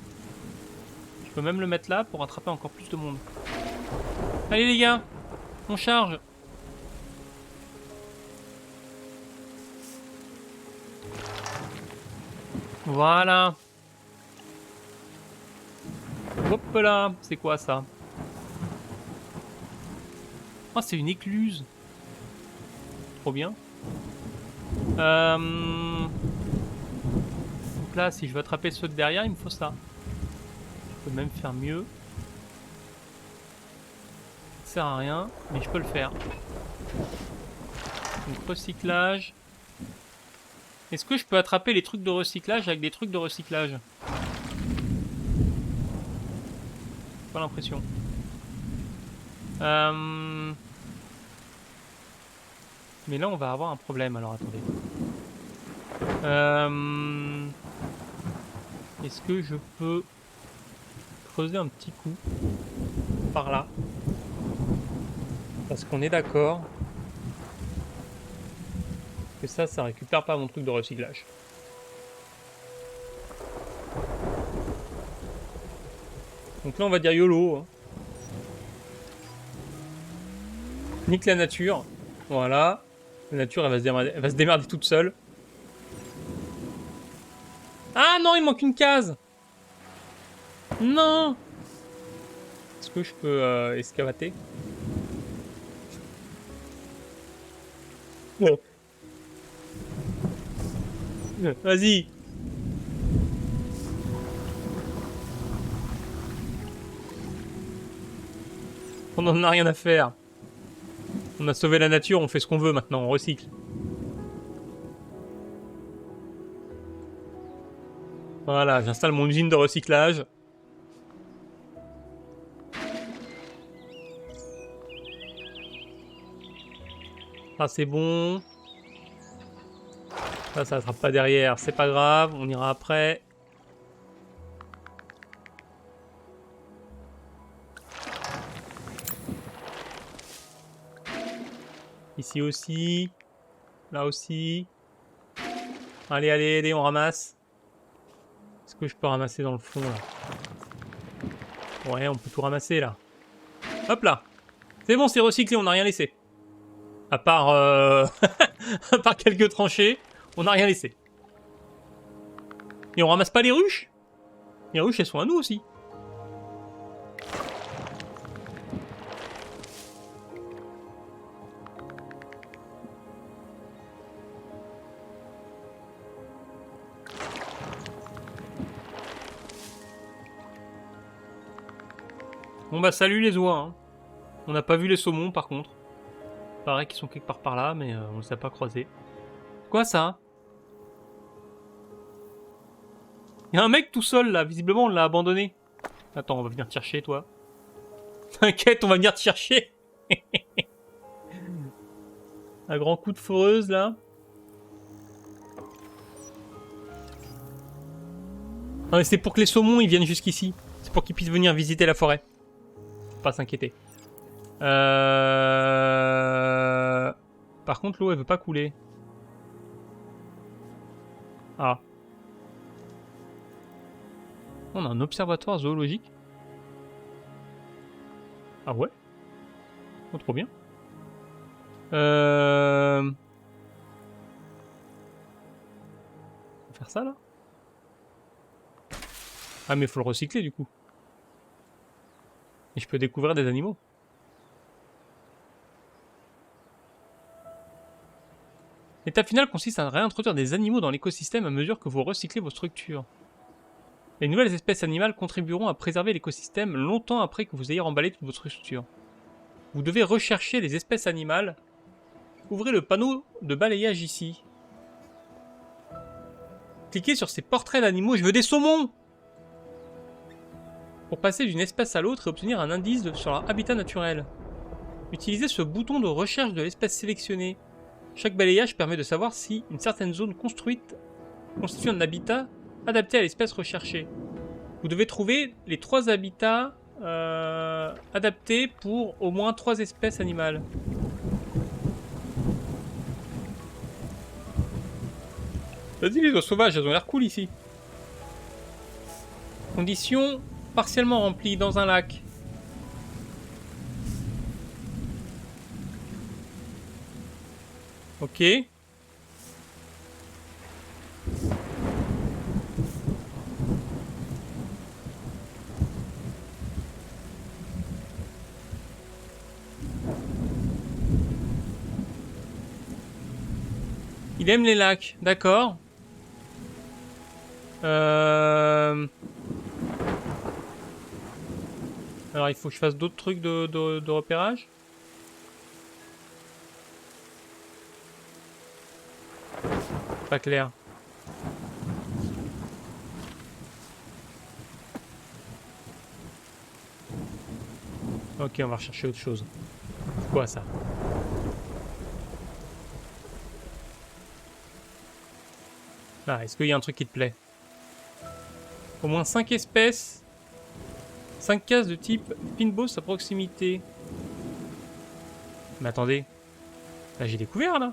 Je peux même le mettre là pour attraper encore plus de monde. Allez les gars, on charge. Voilà. Hop là, c'est quoi ça? Oh, c'est une écluse. Trop bien. Donc là, si je veux attraper ceux de derrière, il me faut ça. Je peux même faire mieux. Ça sert à rien, mais je peux le faire. Donc recyclage. Est-ce que je peux attraper les trucs de recyclage avec des trucs de recyclage? Pas l'impression. Mais là, on va avoir un problème. Alors, attendez. Est-ce que je peux creuser un petit coup par là? Parce qu'on est d'accord que ça récupère pas mon truc de recyclage. Donc là, on va dire YOLO. Hein. Nique la nature. Voilà. La nature, elle va se démerder toute seule. Ah non, il manque une case. Non. Est-ce que je peux escavater? Bon. Vas-y. On n'en a rien à faire. On a sauvé la nature, on fait ce qu'on veut maintenant, on recycle. Voilà, j'installe mon usine de recyclage. Ah, c'est bon. Ça attrape pas derrière, c'est pas grave, on ira après. Ici aussi. Là aussi. Allez, allez, allez, on ramasse. Est-ce que je peux ramasser dans le fond, là? Ouais, on peut tout ramasser, là. Hop là. C'est bon, c'est recyclé, on n'a rien laissé. À part, à part quelques tranchées, on n'a rien laissé. Et on ramasse pas les ruches? Les ruches, elles sont à nous aussi. Bon bah salut les oies. Hein. On n'a pas vu les saumons par contre. Pareil qu'ils sont quelque part par là, mais on les a pas croisés. Quoi ça? Il y a un mec tout seul là, visiblement on l'a abandonné. Attends, on va venir te chercher toi. T'inquiète, on va venir te chercher. Un grand coup de foreuse là. Non mais c'est pour que les saumons ils viennent jusqu'ici. C'est pour qu'ils puissent venir visiter la forêt. Faut pas s'inquiéter. Par contre l'eau elle veut pas couler. Ah. On a un observatoire zoologique. Ah ouais? Oh, trop bien. On va faire ça là? Ah mais faut le recycler du coup. Et je peux découvrir des animaux. L'étape finale consiste à réintroduire des animaux dans l'écosystème à mesure que vous recyclez vos structures. Les nouvelles espèces animales contribueront à préserver l'écosystème longtemps après que vous ayez remballé toute votre structure. Vous devez rechercher les espèces animales. Ouvrez le panneau de balayage ici. Cliquez sur ces portraits d'animaux. Je veux des saumons! Pour passer d'une espèce à l'autre et obtenir un indice sur leur habitat naturel. Utilisez ce bouton de recherche de l'espèce sélectionnée. Chaque balayage permet de savoir si une certaine zone construite constitue un habitat adapté à l'espèce recherchée. Vous devez trouver les 3 habitats adaptés pour au moins 3 espèces animales. Vas-y, les oies sauvages, elles ont l'air cool ici. Conditions partiellement remplies dans un lac. Ok. Il aime les lacs, d'accord. Alors il faut que je fasse d'autres trucs de repérage. Pas clair. Ok, on va rechercher autre chose. C'est quoi ça? Ah, est-ce qu'il y a un truc qui te plaît? Au moins 5 espèces. 5 cases de type Pinboss à proximité. Mais attendez. Là, j'ai découvert, là.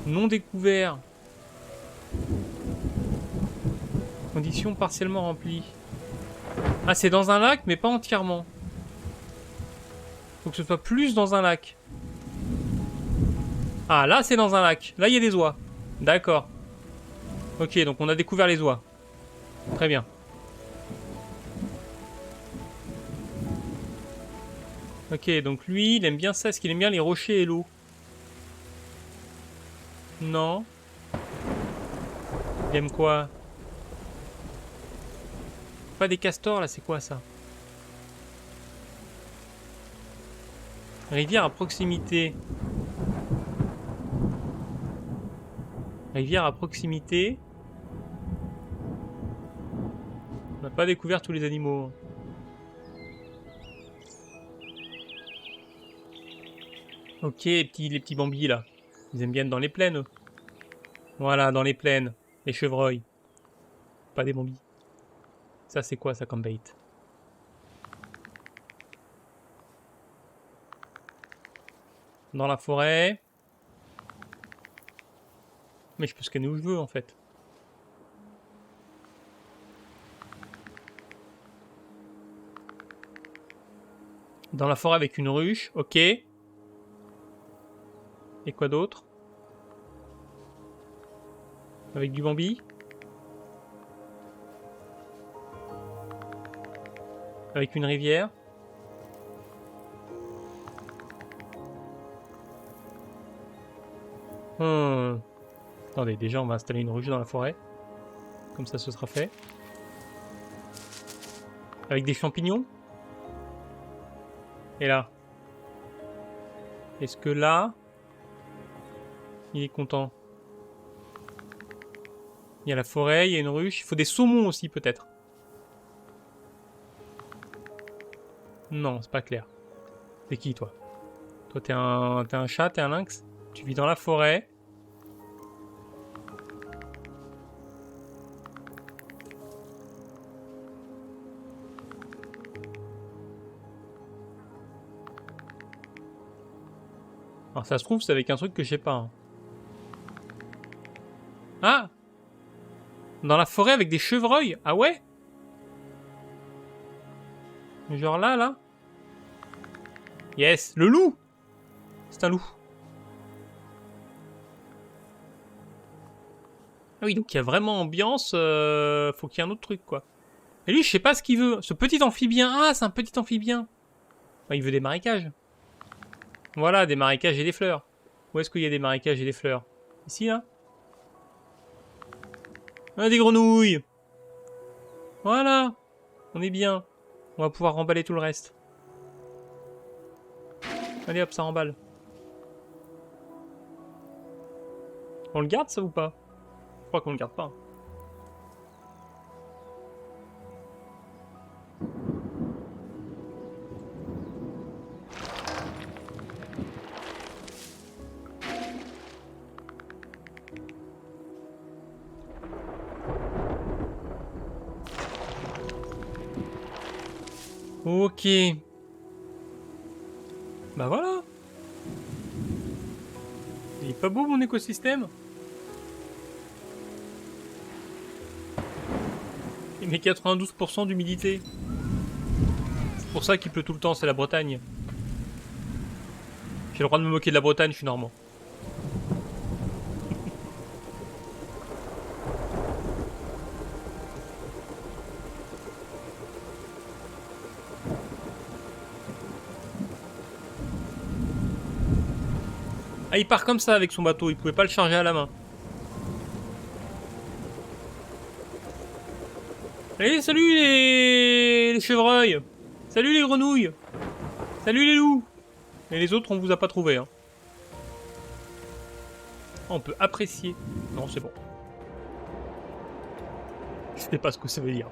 Non découvert. Conditions partiellement remplies. Ah, c'est dans un lac, mais pas entièrement. Faut que ce soit plus dans un lac. Ah, là, c'est dans un lac. Là, il y a des oies. D'accord. Ok, donc on a découvert les oies. Très bien. Ok, donc lui, il aime bien ça. Est-ce qu'il aime bien les rochers et l'eau? Non. Il aime quoi? Pas des castors, là, c'est quoi, ça? Rivière à proximité. Rivière à proximité. On n'a pas découvert tous les animaux. Ok, les petits bambis, là. Ils aiment bien être dans les plaines, eux. Voilà, dans les plaines. Les chevreuils. Pas des bambis. Ça, c'est quoi, ça, comme bait? Dans la forêt. Mais je peux scanner où je veux, en fait. Dans la forêt avec une ruche, ok. Et quoi d'autre? Avec du bambi. Avec une rivière. Attendez, déjà on va installer une ruche dans la forêt. Comme ça ce sera fait. Avec des champignons. Et là. Est-ce que là... il est content? Il y a la forêt, il y a une ruche. Il faut des saumons aussi peut-être. Non, c'est pas clair. T'es qui toi? Toi t'es un chat, t'es un lynx? Tu vis dans la forêt. Alors ça se trouve c'est avec un truc que je sais pas. Hein. Ah! Dans la forêt avec des chevreuils? Ah ouais? Genre là, là? Yes! Le loup! C'est un loup. Ah oui, donc il y a vraiment ambiance. Faut qu'il y ait un autre truc, quoi. Et lui, je sais pas ce qu'il veut. Ce petit amphibien. Ah, c'est un petit amphibien. Ah, il veut des marécages. Voilà, des marécages et des fleurs. Où est-ce qu'il y a des marécages et des fleurs? Ici, là? Ah, des grenouilles. Voilà. On est bien. On va pouvoir remballer tout le reste. Allez hop, ça remballe. On le garde, ça, ou pas? Je crois qu'on le garde pas. Ok. Bah voilà. Il est pas beau mon écosystème? Il met 92% d'humidité. C'est pour ça qu'il pleut tout le temps, c'est la Bretagne. J'ai le droit de me moquer de la Bretagne, je suis normand. Ah, il part comme ça avec son bateau, il pouvait pas le charger à la main. Allez, salut les chevreuils. Salut les grenouilles. Salut les loups. Et les autres, on vous a pas trouvé. Hein. On peut apprécier. Non, c'est bon. Je sais pas ce que ça veut dire.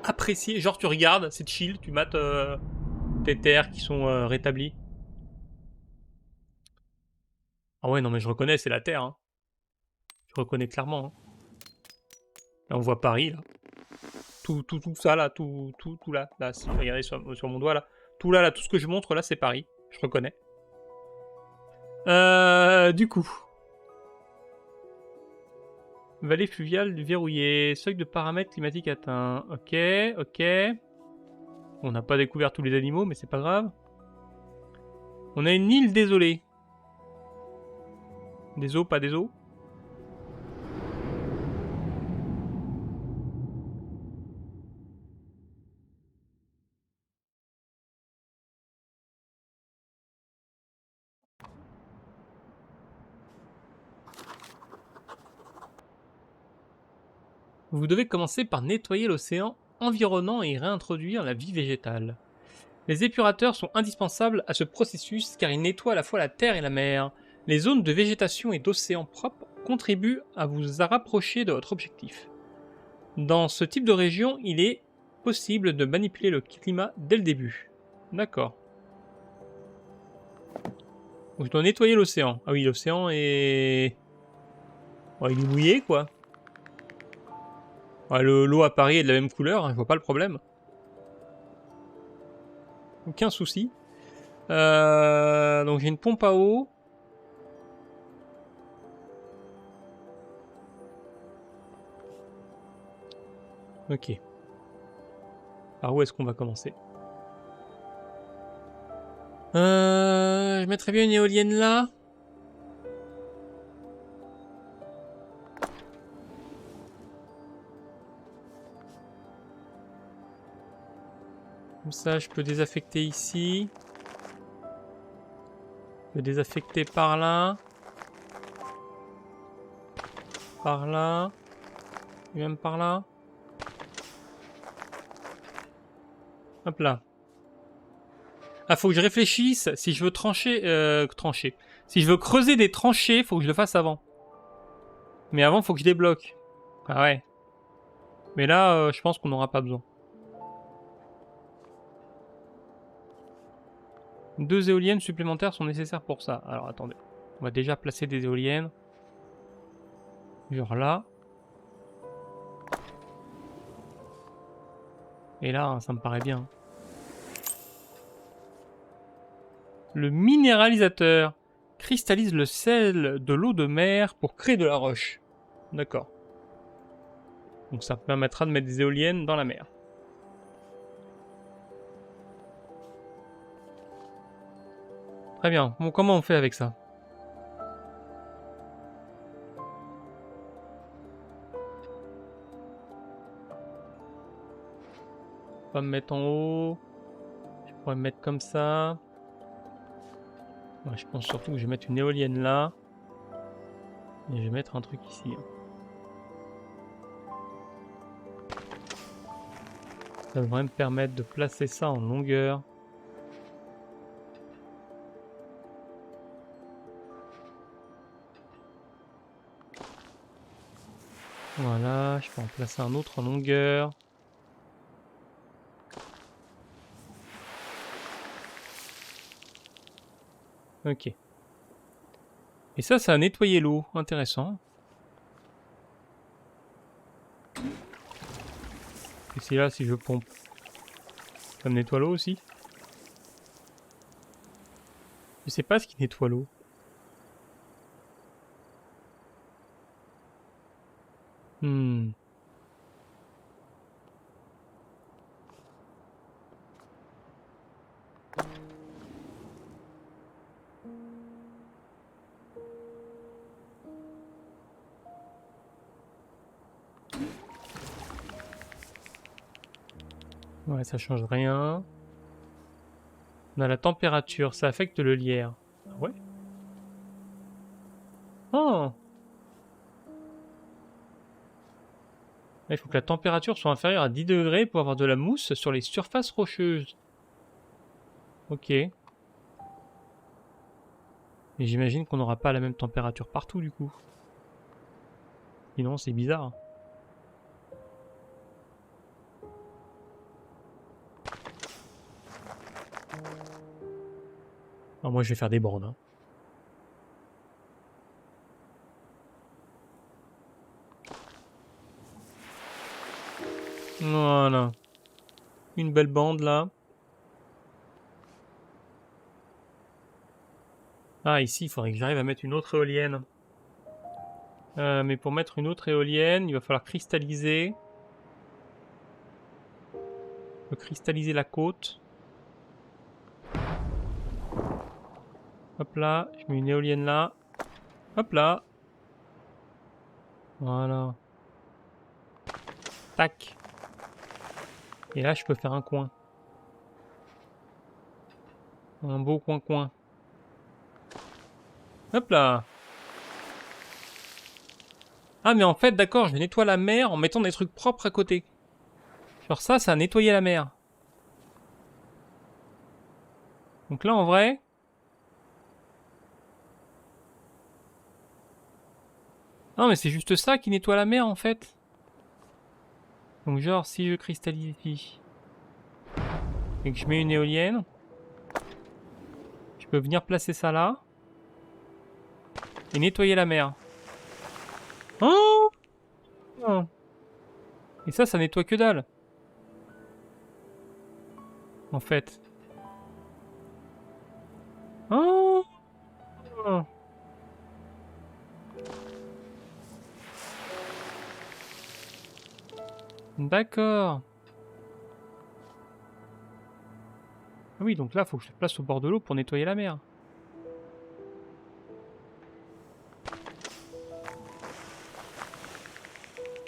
Apprécier, genre tu regardes, c'est chill, tu mates tes terres qui sont rétablies. Ah ouais, non mais je reconnais, c'est la terre. Hein. Je reconnais clairement. Hein. Là, on voit Paris, là. Tout ça, là, tout là. Là, regardez sur mon doigt, là. tout là, tout ce que je montre là, c'est Paris. Je reconnais. Du coup. Vallée fluviale verrouillée. Seuil de paramètres climatiques atteint. Ok, ok. On n'a pas découvert tous les animaux, mais c'est pas grave. On a une île désolée. Des eaux, pas des eaux. Vous devez commencer par nettoyer l'océan environnant et réintroduire la vie végétale. Les épurateurs sont indispensables à ce processus car ils nettoient à la fois la terre et la mer. Les zones de végétation et d'océan propres contribuent à vous rapprocher de votre objectif. Dans ce type de région, il est possible de manipuler le climat dès le début. D'accord. Donc je dois nettoyer l'océan. Ah oui, l'océan est... Oh, il est mouillé, quoi. Ouais, l'eau à Paris est de la même couleur, hein, je vois pas le problème. Aucun souci. Donc j'ai une pompe à eau. Ok. Par où est-ce qu'on va commencer? Je mettrais bien une éolienne là. Comme ça, je peux désaffecter ici. Je peux désaffecter par là. Par là. Et même par là. Hop là. Ah, faut que je réfléchisse. Si je veux trancher. Si je veux creuser des tranchées, faut que je le fasse avant. Mais avant, faut que je débloque. Ah ouais. Mais là, je pense qu'on n'aura pas besoin. 2 éoliennes supplémentaires sont nécessaires pour ça. Alors attendez. On va déjà placer des éoliennes. Genre là. Et là, ça me paraît bien. Le minéralisateur cristallise le sel de l'eau de mer pour créer de la roche. D'accord. Donc ça permettra de mettre des éoliennes dans la mer. Très bien. Bon, comment on fait avec ça? On va me mettre en haut. Je pourrais me mettre comme ça. Ouais, je pense surtout que je vais mettre une éolienne là. Et je vais mettre un truc ici. Ça devrait me permettre de placer ça en longueur. Voilà, je peux en placer un autre en longueur. Ok. Et ça a nettoyé l'eau. Intéressant. Et si là, si je pompe, ça me nettoie l'eau aussi? Je sais pas ce qui nettoie l'eau. Ouais, ça change rien. On a la température, ça affecte le lierre. Ah ouais? Oh! Il faut que la température soit inférieure à 10 degrés pour avoir de la mousse sur les surfaces rocheuses. Ok. Et j'imagine qu'on n'aura pas la même température partout du coup. Sinon c'est bizarre. Alors moi je vais faire des bornes. Hein. Voilà. Une belle bande là. Ah, ici, il faudrait que j'arrive à mettre une autre éolienne. Mais pour mettre une autre éolienne, il va falloir cristalliser. Je peux cristalliser la côte. Hop là, je mets une éolienne là. Hop là. Voilà. Tac. Et là, je peux faire un coin. Un beau coin-coin. Hop là. Ah, mais en fait, d'accord, je nettoie la mer en mettant des trucs propres à côté. Genre ça a nettoyé la mer. Donc là, en vrai... Non, mais c'est juste ça qui nettoie la mer, en fait. Donc genre, si je cristallise ici, et que je mets une éolienne, je peux venir placer ça là, et nettoyer la mer. Oh! Et ça nettoie que dalle. En fait. Oh! D'accord. Ah oui, donc là, faut que je le place au bord de l'eau pour nettoyer la mer.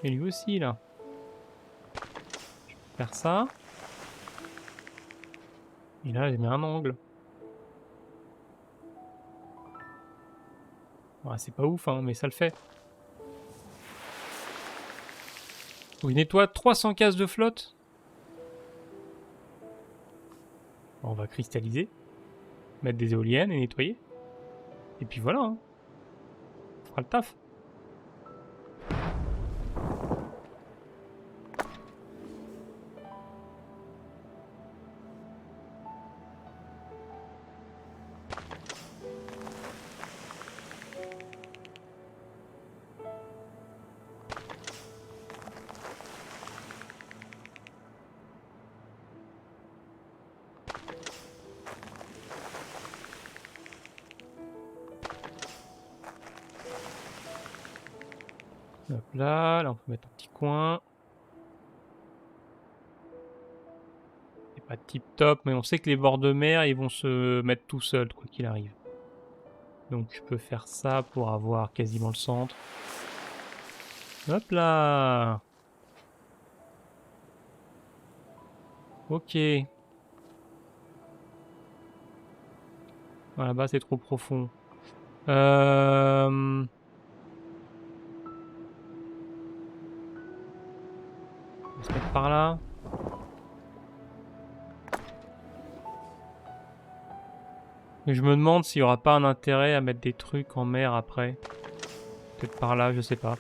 Et lui aussi, là. Je peux faire ça. Et là, j'ai mis un angle. Ouais, c'est pas ouf, hein, mais ça le fait. Donc, il nettoie 300 cases de flotte. Bon, on va cristalliser. Mettre des éoliennes et nettoyer. Et puis voilà, hein. On fera le taf. Hop là, là on peut mettre un petit coin. C'est pas tip top, mais on sait que les bords de mer, ils vont se mettre tout seuls, quoi qu'il arrive. Donc je peux faire ça pour avoir quasiment le centre. Hop là. Ok. Voilà, là-bas c'est trop profond. On va se mettre par là. Mais je me demande s'il n'y aura pas un intérêt à mettre des trucs en mer après. Peut-être par là, je sais pas.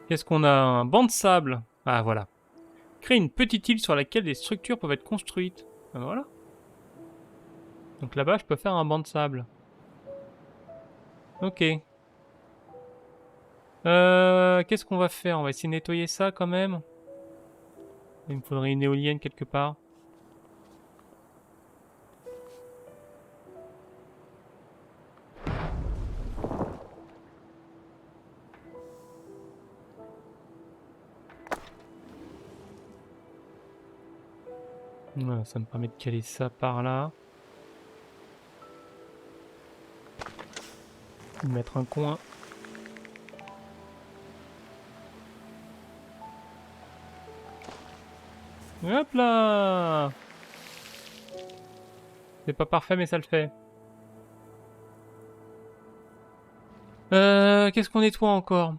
Qu'est-ce qu'on a? Un banc de sable. Ah voilà. Créer une petite île sur laquelle des structures peuvent être construites. Ah, voilà. Donc là-bas, je peux faire un banc de sable. Ok. Qu'est-ce qu'on va faire? On va essayer de nettoyer ça quand même. Il me faudrait une éolienne quelque part. Voilà, ça me permet de caler ça par là. Mettre un coin. Hop là! C'est pas parfait, mais ça le fait. Qu'est-ce qu'on nettoie encore?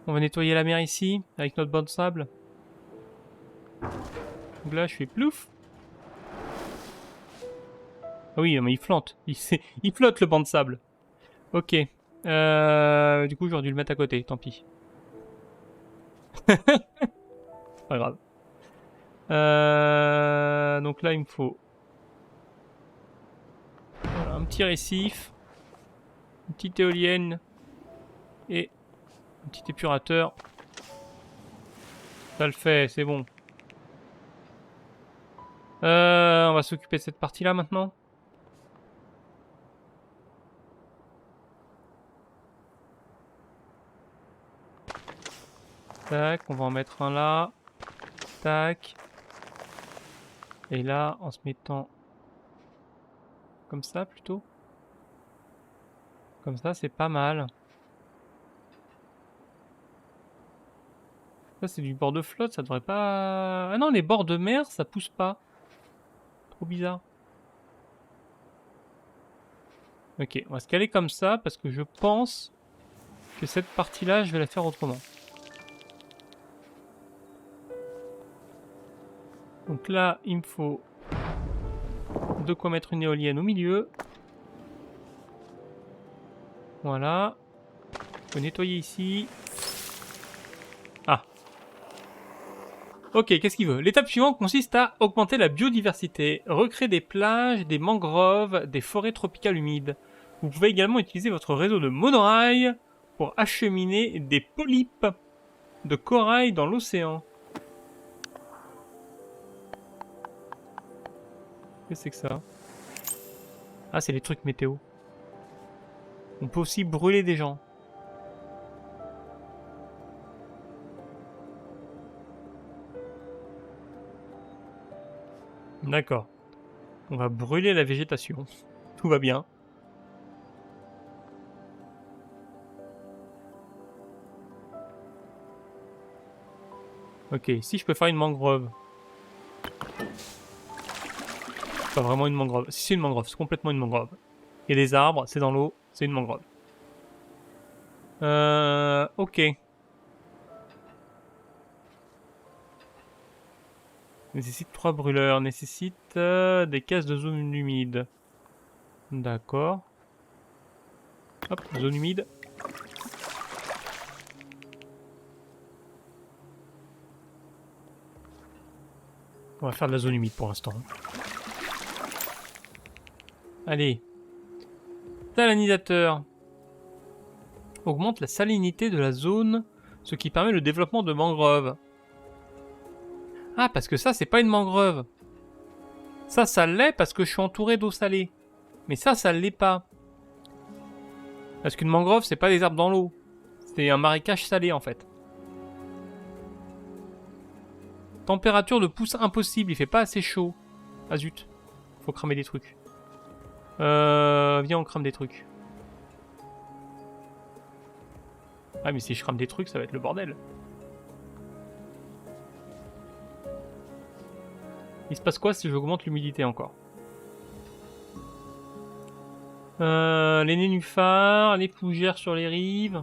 On va nettoyer la mer ici, avec notre banc de sable. Donc là, je fais plouf. Ah oui, mais il flotte. Il flotte le banc de sable. Ok. Du coup, j'aurais dû le mettre à côté, tant pis. C'est pas grave. Donc là, il me faut voilà, un petit récif, une petite éolienne et un petit épurateur. Ça le fait, c'est bon. On va s'occuper de cette partie-là maintenant. Tac, on va en mettre un là. Tac. Et là, en se mettant comme ça plutôt. Comme ça, c'est pas mal. Ça, c'est du bord de flotte, ça devrait pas... Ah non, les bords de mer, ça pousse pas. Trop bizarre. Ok, on va se caler comme ça, parce que je pense que cette partie-là, je vais la faire autrement. Donc là, il me faut de quoi mettre une éolienne au milieu. Voilà. On peut nettoyer ici. Ah. Ok, qu'est-ce qu'il veut? L'étape suivante consiste à augmenter la biodiversité, recréer des plages, des mangroves, des forêts tropicales humides. Vous pouvez également utiliser votre réseau de monorail pour acheminer des polypes de corail dans l'océan. Qu'est-ce que c'est que ça? Ah, c'est les trucs météo. On peut aussi brûler des gens. D'accord. On va brûler la végétation. Tout va bien. Ok, si je peux faire une mangrove. Pas vraiment une mangrove. Si c'est une mangrove, c'est complètement une mangrove. Il y a des arbres, c'est dans l'eau, c'est une mangrove. Ok. Nécessite 3 brûleurs, nécessite des cases de zone humide. D'accord. Hop, zone humide. On va faire de la zone humide pour l'instant. Allez. Salinisateur. Augmente la salinité de la zone, ce qui permet le développement de mangroves. Ah, parce que ça, c'est pas une mangrove. Ça l'est parce que je suis entouré d'eau salée. Mais ça l'est pas. Parce qu'une mangrove, c'est pas des arbres dans l'eau. C'est un marécage salé, en fait. Température de pousse impossible, il fait pas assez chaud. Ah zut. Faut cramer des trucs. Viens, on crame des trucs. Ah, mais si je crame des trucs, ça va être le bordel. Il se passe quoi si j'augmente l'humidité encore? Les nénuphars, les fougères sur les rives.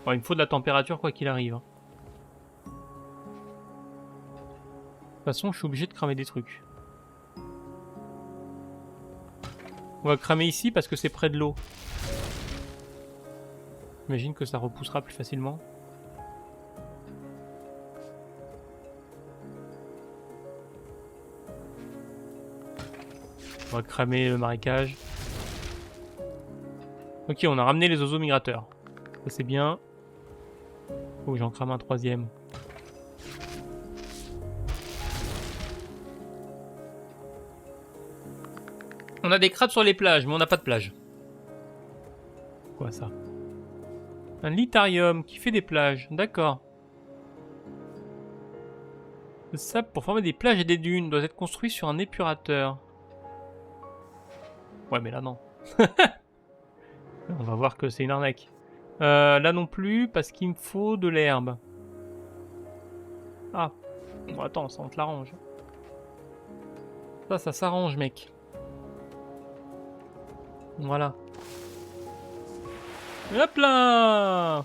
Bon, il me faut de la température quoi qu'il arrive. De toute façon, je suis obligé de cramer des trucs. On va cramer ici parce que c'est près de l'eau. J'imagine que ça repoussera plus facilement. On va cramer le marécage. Ok, on a ramené les oiseaux migrateurs. Ça c'est bien. Faut que j'en crame un troisième. On a des crabes sur les plages, mais on n'a pas de plage. Quoi ça? Un litarium qui fait des plages, d'accord. Le sable pour former des plages et des dunes doit être construit sur un épurateur. Ouais, mais là non. On va voir que c'est une arnaque. Là non plus, parce qu'il me faut de l'herbe. Ah. Bon, attends, ça on te l'arrange. Ça s'arrange, mec. Voilà. Hop là!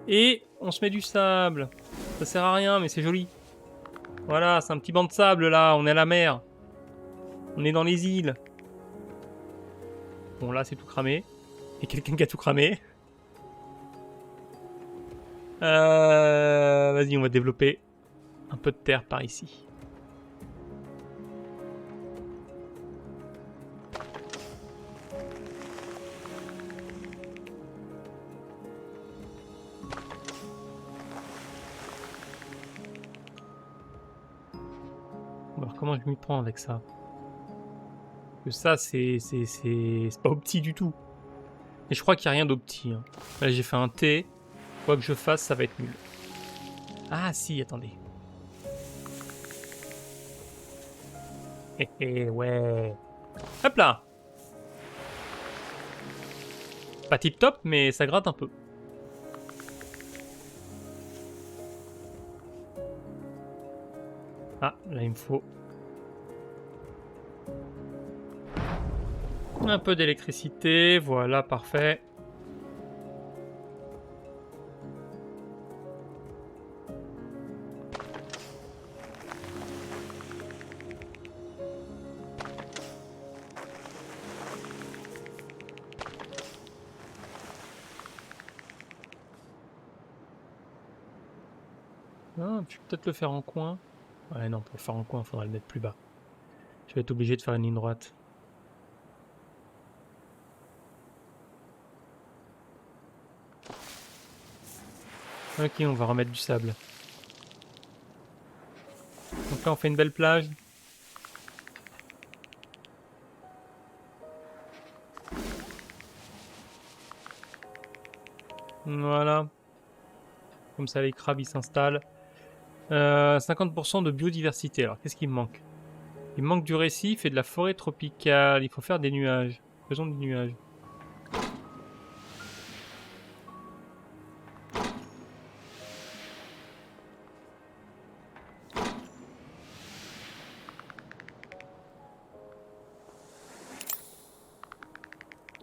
Et on se met du sable. Ça sert à rien, mais c'est joli. Voilà, c'est un petit banc de sable là, on est à la mer. On est dans les îles. Bon, là c'est tout cramé. Il y a quelqu'un qui a tout cramé. Vas-y, on va développer un peu de terre par ici. Alors comment je m'y prends avec ça? Que ça c'est pas opti du tout. Et je crois qu'il n'y a rien d'opti. Hein. Là j'ai fait un T. Quoi que je fasse, ça va être nul. Ah si, attendez. Ouais. Hop là. Pas tip top, mais ça gratte un peu. Ah, là il me faut un peu d'électricité. Voilà, parfait. Ah, je vais peut-être le faire en coin. Ouais, non, pour le faire en coin, il faudra le mettre plus bas. Je vais être obligé de faire une ligne droite. Ok, on va remettre du sable. Donc là, on fait une belle plage. Voilà. Comme ça, les crabes, ils s'installent. 50% de biodiversité. Alors, qu'est-ce qui me manque? Il me manque du récif et de la forêt tropicale. Il faut faire des nuages. Faisons des nuages.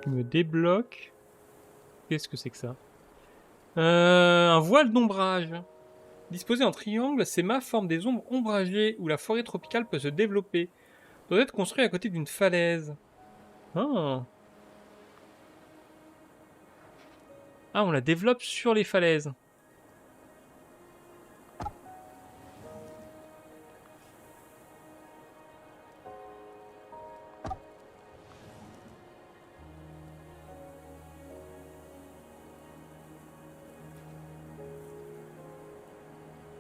Il me débloque. Qu'est-ce que c'est que ça? Un voile d'ombrage. Disposé en triangle, ces mâts forment des ombres ombragées où la forêt tropicale peut se développer. Doit être construit à côté d'une falaise. Ah. Ah, on la développe sur les falaises.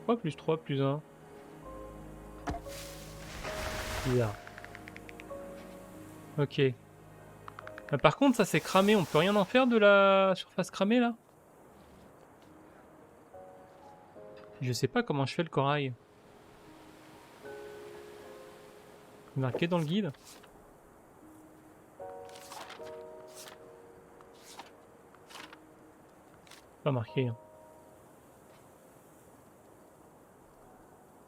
Pourquoi plus 3, plus 1? Bizarre. Ok. Par contre, ça c'est cramé. On peut rien en faire de la surface cramée là? Je sais pas comment je fais le corail. Marqué dans le guide. Pas marqué.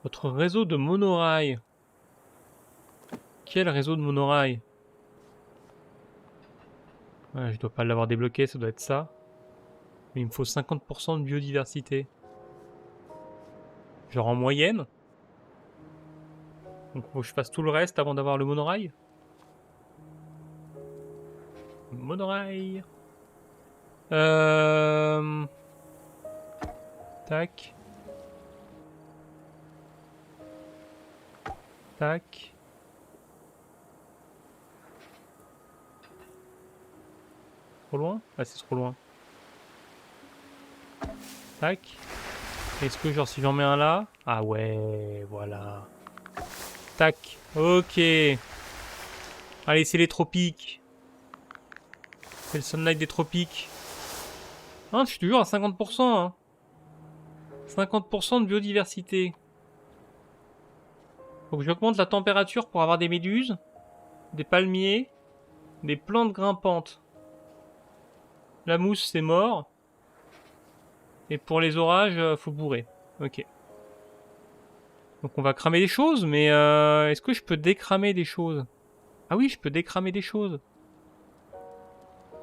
Votre réseau de monorail. Quel réseau de monorail? Ouais, je dois pas l'avoir débloqué, ça doit être ça. Mais il me faut 50% de biodiversité. Genre en moyenne. Donc faut que je fasse tout le reste avant d'avoir le monorail. Monorail. Tac. Tac. Trop loin? Ah, c'est trop loin. Tac. Est-ce que genre si j'en mets un là? Ah ouais, voilà. Tac. Ok. Allez, c'est les tropiques. C'est le sunlight des tropiques. Ah, je suis toujours à 50%, hein. 50% de biodiversité. Faut que j'augmente la température pour avoir des méduses, des palmiers, des plantes grimpantes. La mousse, c'est mort. Et pour les orages, faut bourrer. Ok. Donc on va cramer des choses, mais est-ce que je peux décramer des choses? Ah oui, je peux décramer des choses.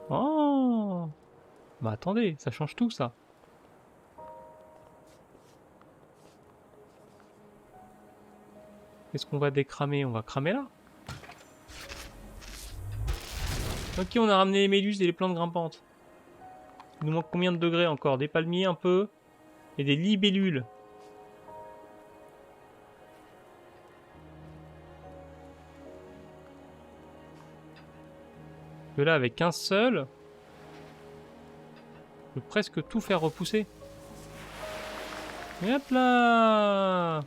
Oh. Bah attendez, ça change tout ça. Qu'est-ce qu'on va décramer? On va cramer là. Ok, on a ramené les méduses et les plantes grimpantes. Il nous manque combien de degrés encore? Des palmiers un peu. Et des libellules. Que là, avec un seul, je peux presque tout faire repousser. Et hop là!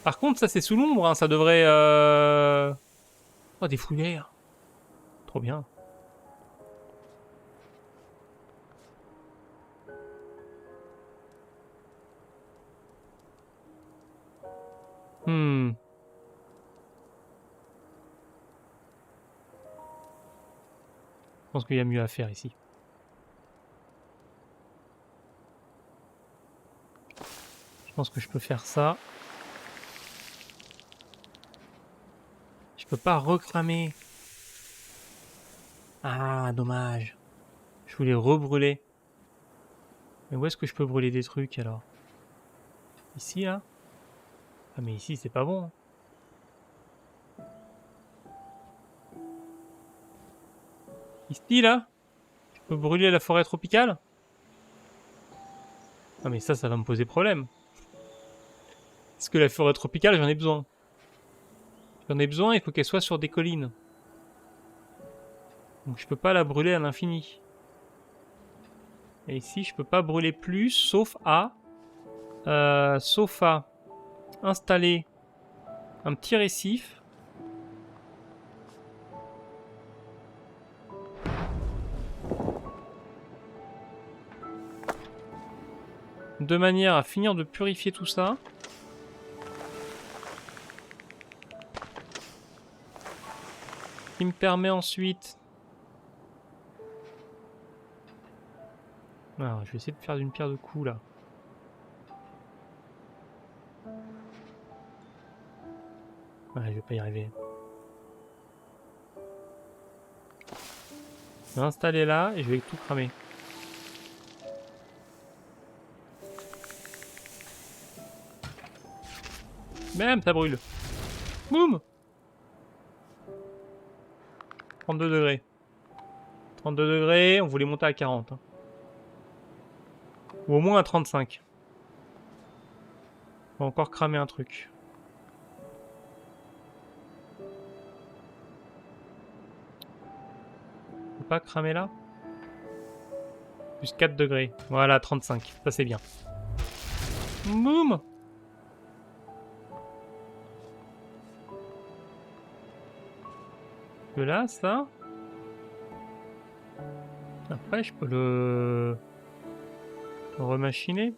Par contre, ça c'est sous l'ombre, hein, ça devrait... Oh, des fougères. Trop bien. Hmm. Je pense qu'il y a mieux à faire ici. Je pense que je peux faire ça. Je peux pas recramer. Ah, dommage. Je voulais rebrûler. Mais où est-ce que je peux brûler des trucs alors? Ici, là? Ah, mais ici, c'est pas bon. Ici, là? Je peux brûler la forêt tropicale? Ah, mais ça va me poser problème. Parce que la forêt tropicale, j'en ai besoin. J'en ai besoin, il faut qu'elle soit sur des collines. Donc je peux pas la brûler à l'infini. Et ici, je peux pas brûler plus, sauf à installer un petit récif. De manière à finir de purifier tout ça. Qui me permet ensuite... Alors, je vais essayer de faire d'une pierre deux coups, là. Ouais, je vais pas y arriver. Je vais installer là et je vais tout cramer. Bam, ça brûle. Boum! 32 degrés. 32 degrés, on voulait monter à 40. Hein. Ou au moins à 35. On va encore cramer un truc. On peut pas cramer là? Plus 4 degrés. Voilà, 35. Ça, c'est bien. Boum! Que là, ça... Après, je peux le remachiner.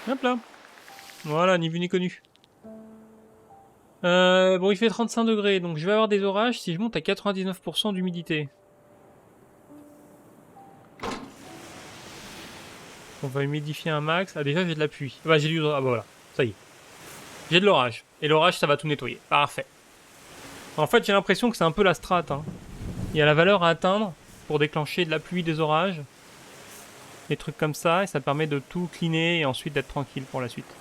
Hop là. Voilà, ni vu ni connu. Bon, il fait 35 degrés, donc je vais avoir des orages si je monte à 99% d'humidité. On va humidifier un max. Ah, déjà, j'ai de la pluie. Bah, j'ai du... Ah, bah voilà. Ça y est. J'ai de l'orage. Et l'orage, ça va tout nettoyer. Parfait. En fait, j'ai l'impression que c'est un peu la strat. Hein. Il y a la valeur à atteindre pour déclencher de la pluie, des orages. Des trucs comme ça. Et ça permet de tout cleaner et ensuite d'être tranquille pour la suite.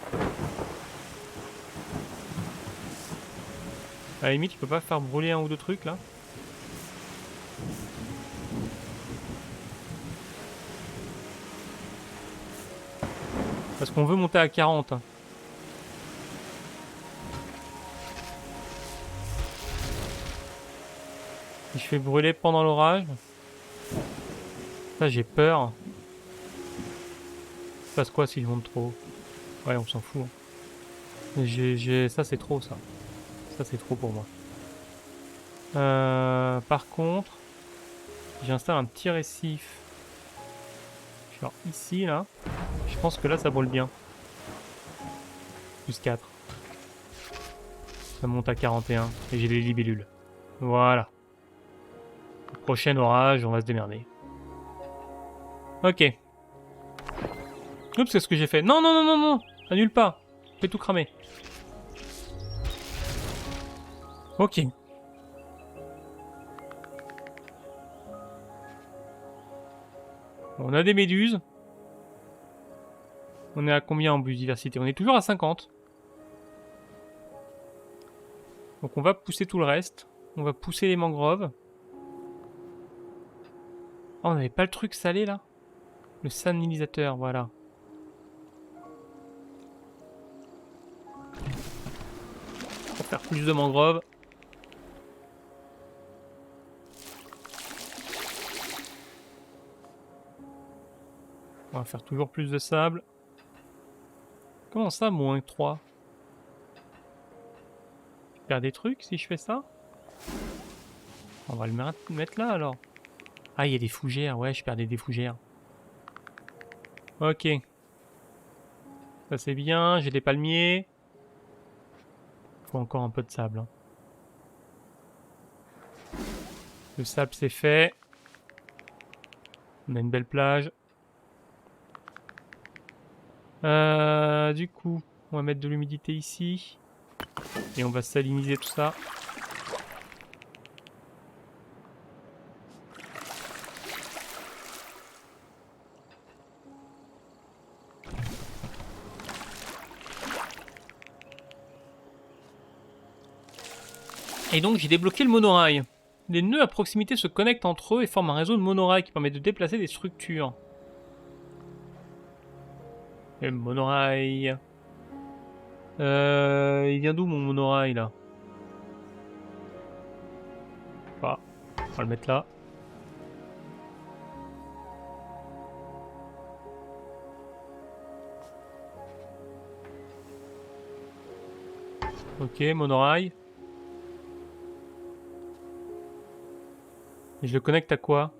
À la limite, tu peux pas faire brûler un ou deux trucs, là? Parce qu'on veut monter à 40. Hein. Si je fais brûler pendant l'orage... Ça, j'ai peur. Il se passe quoi si je monte trop? Ouais, on s'en fout. Hein. Ça, c'est trop, ça. Ça, c'est trop pour moi. Par contre, j'installe un petit récif. Genre ici, là. Je pense que là, ça brûle bien. Plus 4. Ça monte à 41. Et j'ai les libellules. Voilà. Prochain orage, on va se démerder. Ok. Oups, c'est ce que j'ai fait. Non, non, non, non, non. Annule pas. Fais tout cramer. Ok. On a des méduses. On est à combien en biodiversité? On est toujours à 50. Donc on va pousser tout le reste. On va pousser les mangroves. Oh, on n'avait pas le truc salé là? Le salinisateur, voilà. Pour faire plus de mangroves. On va faire toujours plus de sable. Comment ça, moins 3? Je perds des trucs si je fais ça? On va le mettre là alors. Ah, il y a des fougères. Ouais, je perdais des fougères. Ok. Ça c'est bien. J'ai des palmiers. Faut encore un peu de sable. Hein. Le sable c'est fait. On a une belle plage. Du coup, on va mettre de l'humidité ici. Et on va saliniser tout ça. Et donc j'ai débloqué le monorail. Les nœuds à proximité se connectent entre eux et forment un réseau de monorail qui permet de déplacer des structures. Et le monorail... il vient d'où mon monorail là? Pas. On va le mettre là. Ok, monorail. Et je le connecte à quoi?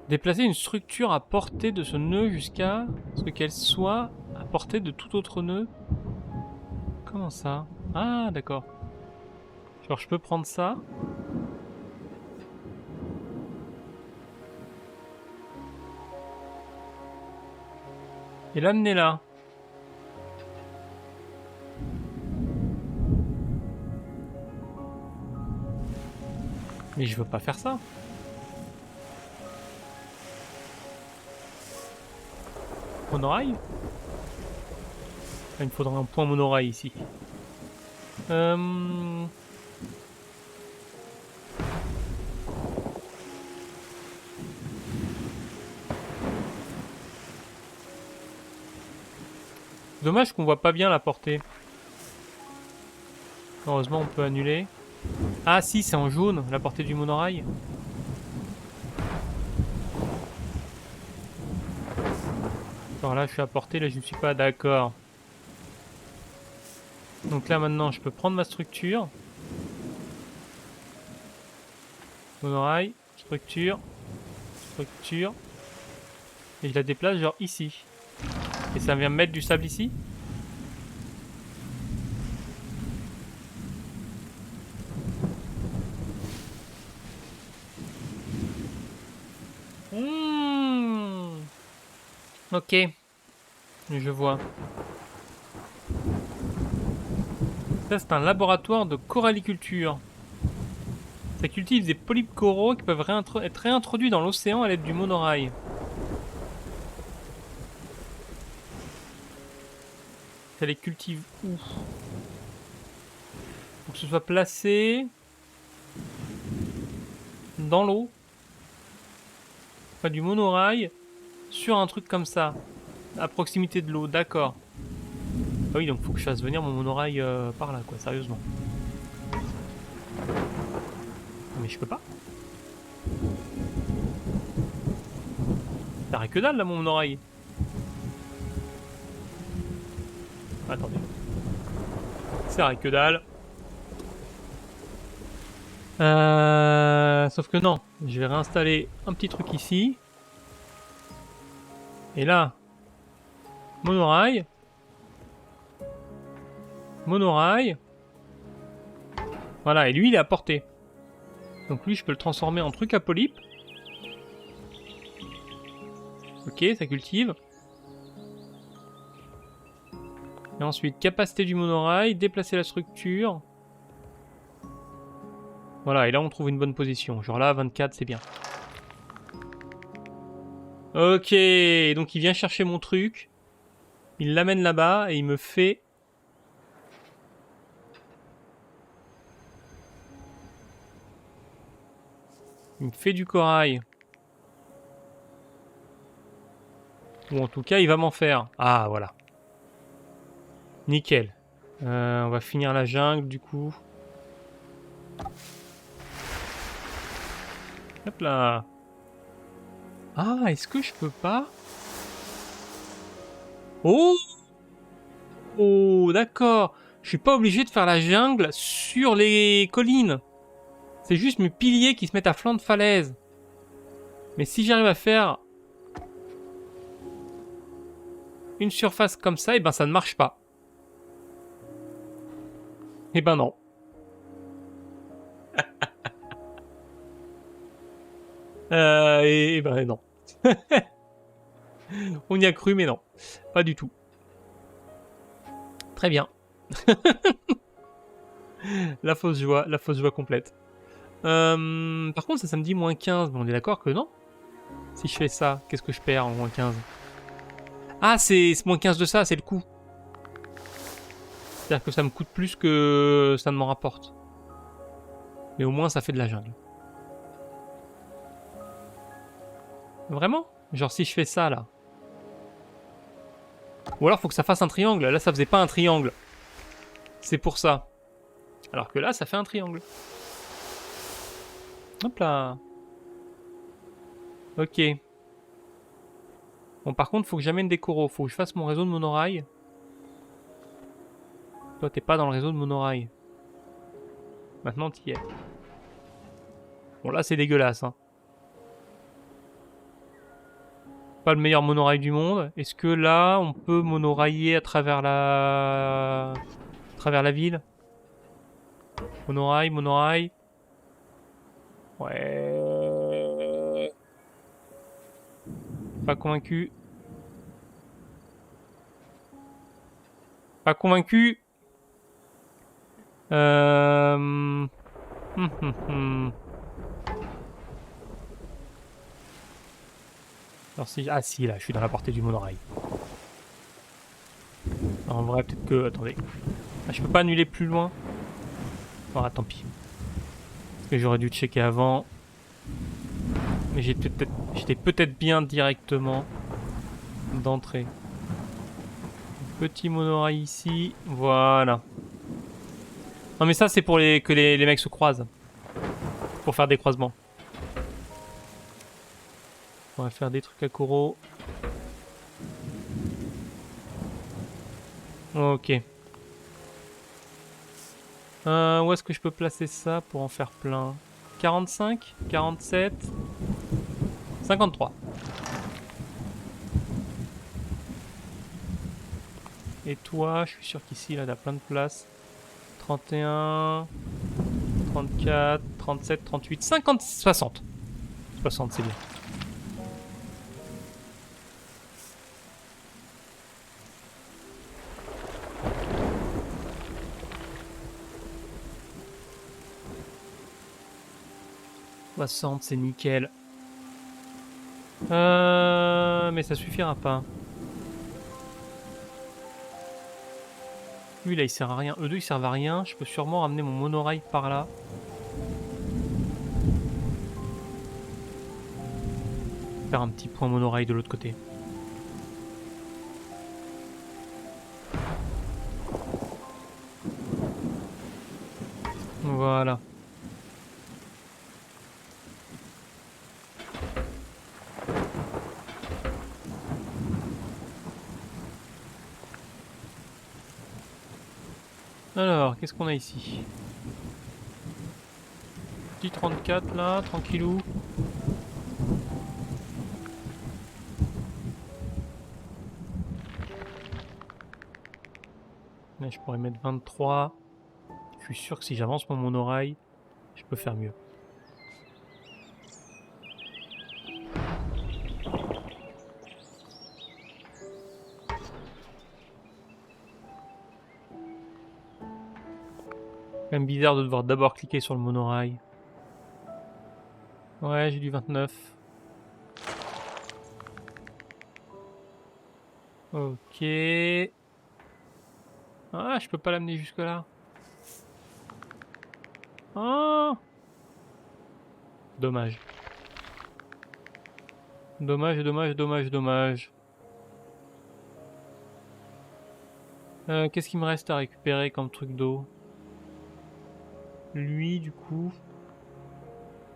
Déplacer une structure à portée de ce nœud jusqu'à ce qu'elle soit à portée de tout autre nœud. Comment ça? Ah, d'accord. Genre, je peux prendre ça. Et l'amener là. Mais je veux pas faire ça. Monorail? Il me faudra un point monorail ici. Dommage qu'on voit pas bien la portée. Heureusement, on peut annuler. Ah si, c'est en jaune, la portée du monorail. Alors là, je suis à portée, là, je ne suis pas d'accord. Donc là, maintenant, je peux prendre ma structure. Monorail, structure, structure. Et je la déplace genre ici. Et ça vient me mettre du sable ici. Ok, je vois. Ça, c'est un laboratoire de coralliculture. Ça cultive des polypes coraux qui peuvent être réintroduits dans l'océan à l'aide du monorail. Ça les cultive où? Pour que ce soit placé dans l'eau. Enfin, du monorail sur un truc comme ça. À proximité de l'eau, d'accord. Ah oui, donc faut que je fasse venir mon monorail par là, quoi, sérieusement. Mais je peux pas. T'as rien que dalle là, mon monorail. Attendez. C'est rien que dalle. Sauf que non. Je vais réinstaller un petit truc ici. Et là, monorail. Monorail. Voilà, et lui, il est à portée. Donc lui, je peux le transformer en truc à polype. Ok, ça cultive. Et ensuite, capacité du monorail, déplacer la structure. Voilà, et là, on trouve une bonne position. Genre là, 24, c'est bien. Ok, donc il vient chercher mon truc. Il l'amène là-bas et il me fait... Il me fait du corail. Ou en tout cas, il va m'en faire. Ah, voilà. Nickel. On va finir la jungle, du coup. Hop là. Ah, est-ce que je peux pas... Oh! Oh, d'accord. Je suis pas obligé de faire la jungle sur les collines. C'est juste mes piliers qui se mettent à flanc de falaise. Mais si j'arrive à faire une surface comme ça, et ben ça ne marche pas. Et ben non. Et ben non. On y a cru, mais non. Pas du tout. Très bien. La fausse joie complète. Par contre, ça me dit moins 15. Mais on est d'accord que non. Si je fais ça, qu'est-ce que je perds en moins 15? Ah, c'est moins 15 de ça, c'est le coût. C'est-à-dire que ça me coûte plus que ça ne m'en rapporte. Mais au moins, ça fait de la jungle. Vraiment? Genre si je fais ça, là. Ou alors, faut que ça fasse un triangle. Là, ça faisait pas un triangle. C'est pour ça. Alors que là, ça fait un triangle. Hop là. Ok. Bon, par contre, faut que j'amène des coraux. Faut que je fasse mon réseau de monorail. Toi, t'es pas dans le réseau de monorail. Maintenant, t'y es. Bon, là, c'est dégueulasse, hein. Pas le meilleur monorail du monde. Est-ce que là, on peut monorailler à travers la ville? Monorail, monorail. Ouais. Pas convaincu. Pas convaincu. Hum, hum. Alors si... Ah si, là, je suis dans la portée du monorail. En vrai, peut-être que... Attendez. Ah, je peux pas annuler plus loin. Ah, tant pis. Parce que j'aurais dû checker avant. Mais j'étais peut-être bien directement d'entrée. Petit monorail ici. Voilà. Non mais ça, c'est pour que les mecs se croisent. Pour faire des croisements. On va faire des trucs à coraux. Ok. Où est-ce que je peux placer ça pour en faire plein? 45, 47, 53. Et toi, je suis sûr qu'ici, là, t'as plein de place. 31, 34, 37, 38, 50, 60. 60, c'est bien. C'est nickel. Mais ça suffira pas. Lui là il sert à rien. Eux deux ils servent à rien. Je peux sûrement ramener mon monorail par là. Faire un petit point monorail de l'autre côté. Voilà. Alors, qu'est-ce qu'on a ici? Petit 34 là, tranquillou. Là, je pourrais mettre 23. Je suis sûr que si j'avance mon monorail, je peux faire mieux. Quand même bizarre de devoir d'abord cliquer sur le monorail. Ouais, j'ai du 29. Ok. Ah, je peux pas l'amener jusque là. Ah, dommage. Dommage, dommage, dommage, dommage. Qu'est-ce qu'il me reste à récupérer comme truc d'eau? Lui, du coup.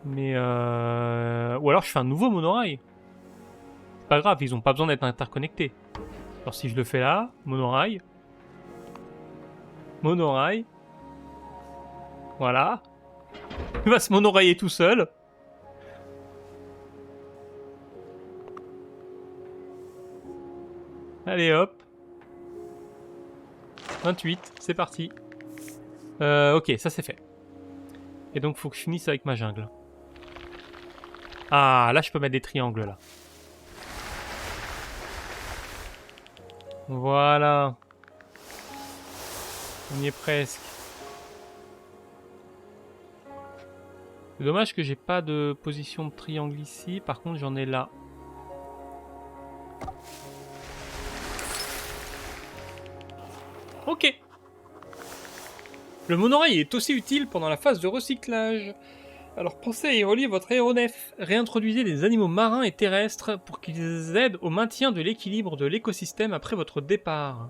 Mais ou alors je fais un nouveau monorail. C'est pas grave, ils ont pas besoin d'être interconnectés. Alors si je le fais là, monorail. Monorail. Voilà. Il va se monorailler tout seul. Allez hop. 28, c'est parti. Ok, ça c'est fait. Et donc faut que je finisse avec ma jungle. Ah, là je peux mettre des triangles là. Voilà. On y est presque. C'est dommage que j'ai pas de position de triangle ici. Par contre, j'en ai là. Ok. Le monorail est aussi utile pendant la phase de recyclage. Alors pensez à y relier votre aéronef. Réintroduisez des animaux marins et terrestres pour qu'ils aident au maintien de l'équilibre de l'écosystème après votre départ.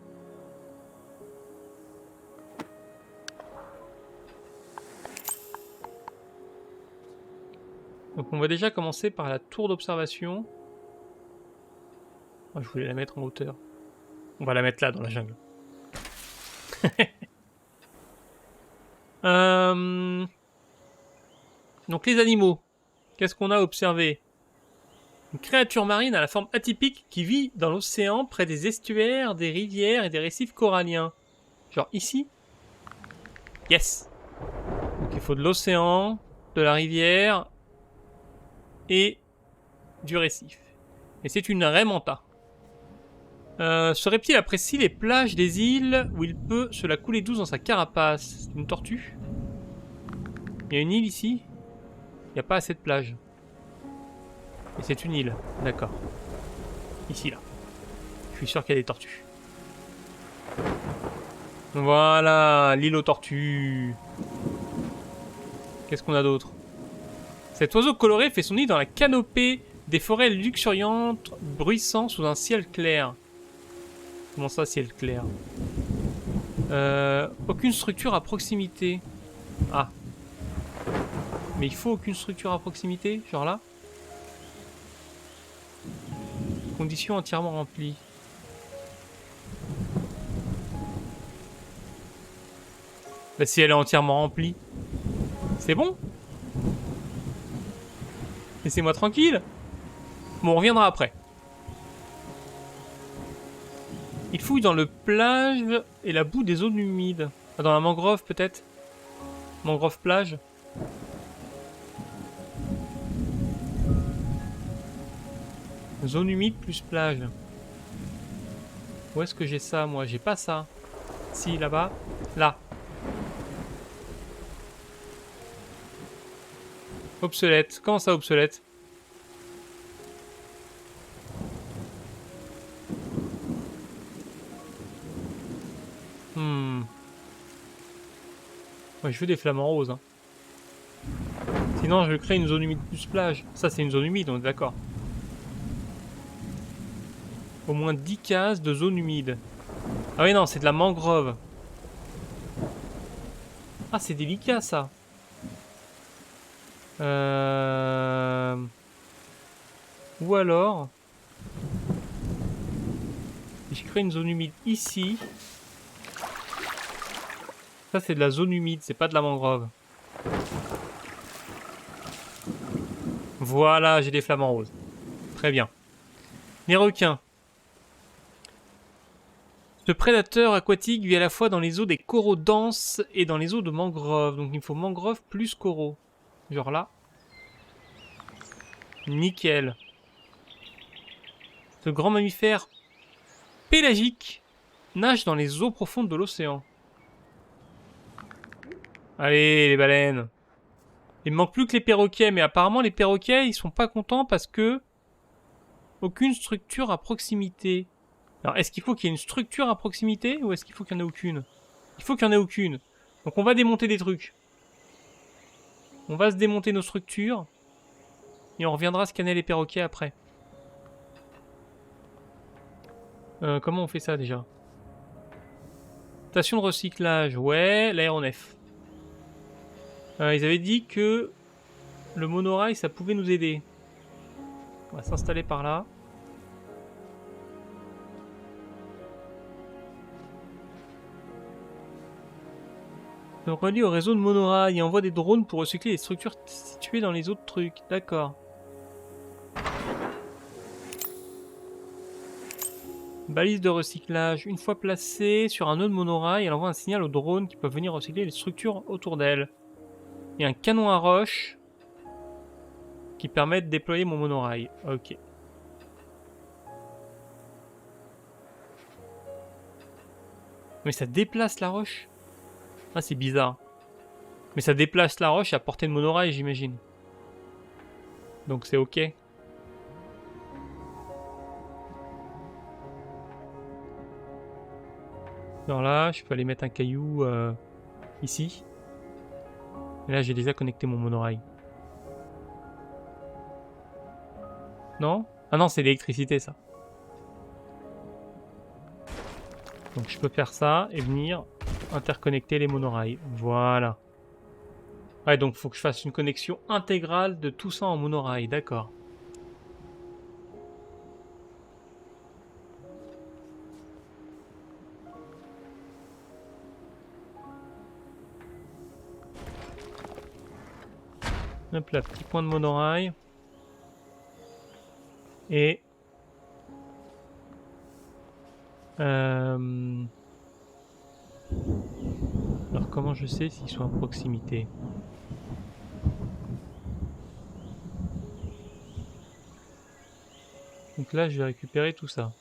Donc on va déjà commencer par la tour d'observation. Oh, je voulais la mettre en hauteur. On va la mettre là dans la jungle. Donc les animaux. Qu'est-ce qu'on a observé? Une créature marine à la forme atypique qui vit dans l'océan près des estuaires, des rivières et des récifs coralliens. Genre ici? Yes. Donc il faut de l'océan, de la rivière et du récif. Et c'est une raie manta. Ce reptile apprécie les plages des îles où il peut se la couler douce dans sa carapace. C'est une tortue. Il y a une île ici. Il n'y a pas assez de plage. Et c'est une île. D'accord. Ici, là. Je suis sûr qu'il y a des tortues. Voilà, l'île aux tortues. Qu'est-ce qu'on a d'autre? Cet oiseau coloré fait son nid dans la canopée des forêts luxuriantes, bruissant sous un ciel clair. Comment ça, ciel clair? Aucune structure à proximité. Ah. Mais il faut aucune structure à proximité, genre là. Conditions entièrement remplies. Bah si elle est entièrement remplie, c'est bon. Laissez-moi tranquille. Bon, on reviendra après. Il fouille dans le plage et la boue des zones humides. Ah, dans la mangrove peut-être. Mangrove plage. Zone humide plus plage. Où est-ce que j'ai ça, moi? J'ai pas ça. Si, là-bas. Là. Obsolète. Comment ça, obsolète? Ouais, je veux des flamants roses. Hein. Sinon, je crée une zone humide plus plage. Ça, c'est une zone humide, on est d'accord. Au moins 10 cases de zone humide. Ah oui, non, c'est de la mangrove. Ah, c'est délicat, ça. Ou alors... Si je crée une zone humide ici... Ça, c'est de la zone humide, c'est pas de la mangrove. Voilà, j'ai des flamants roses. Très bien. Les requins. Ce prédateur aquatique vit à la fois dans les eaux des coraux denses et dans les eaux de mangrove. Donc il me faut mangrove plus coraux. Genre là. Nickel. Ce grand mammifère pélagique nage dans les eaux profondes de l'océan. Allez, les baleines. Il me manque plus que les perroquets, mais apparemment les perroquets, ils sont pas contents parce que... Aucune structure à proximité. Alors, est-ce qu'il faut qu'il y ait une structure à proximité ou est-ce qu'il faut qu'il n'y en ait aucune? Il faut qu'il n'y en ait aucune. Donc on va démonter des trucs. On va se démonter nos structures. Et on reviendra scanner les perroquets après. Comment on fait ça déjà? Station de recyclage. Ouais, l'aéronef. Ils avaient dit que le monorail, ça pouvait nous aider. On va s'installer par là. Se relie au réseau de monorail et envoie des drones pour recycler les structures situées dans les autres trucs. D'accord. Balise de recyclage. Une fois placée sur un nœud de monorail, elle envoie un signal aux drones qui peuvent venir recycler les structures autour d'elle. Il y a un canon à roche qui permet de déployer mon monorail. Ok. Mais ça déplace la roche? Ah, c'est bizarre. Mais ça déplace la roche à portée de monorail, j'imagine. Donc c'est ok. Alors là, je peux aller mettre un caillou ici. Et là, j'ai déjà connecté mon monorail. Non? Ah non, c'est l'électricité, ça. Donc je peux faire ça et venir interconnecter les monorails. Voilà. Ouais, donc faut que je fasse une connexion intégrale de tout ça en monorail, d'accord. Hop là, petit point de monorail. Et... Alors comment je sais s'ils sont à proximité? Donc là, je vais récupérer tout ça.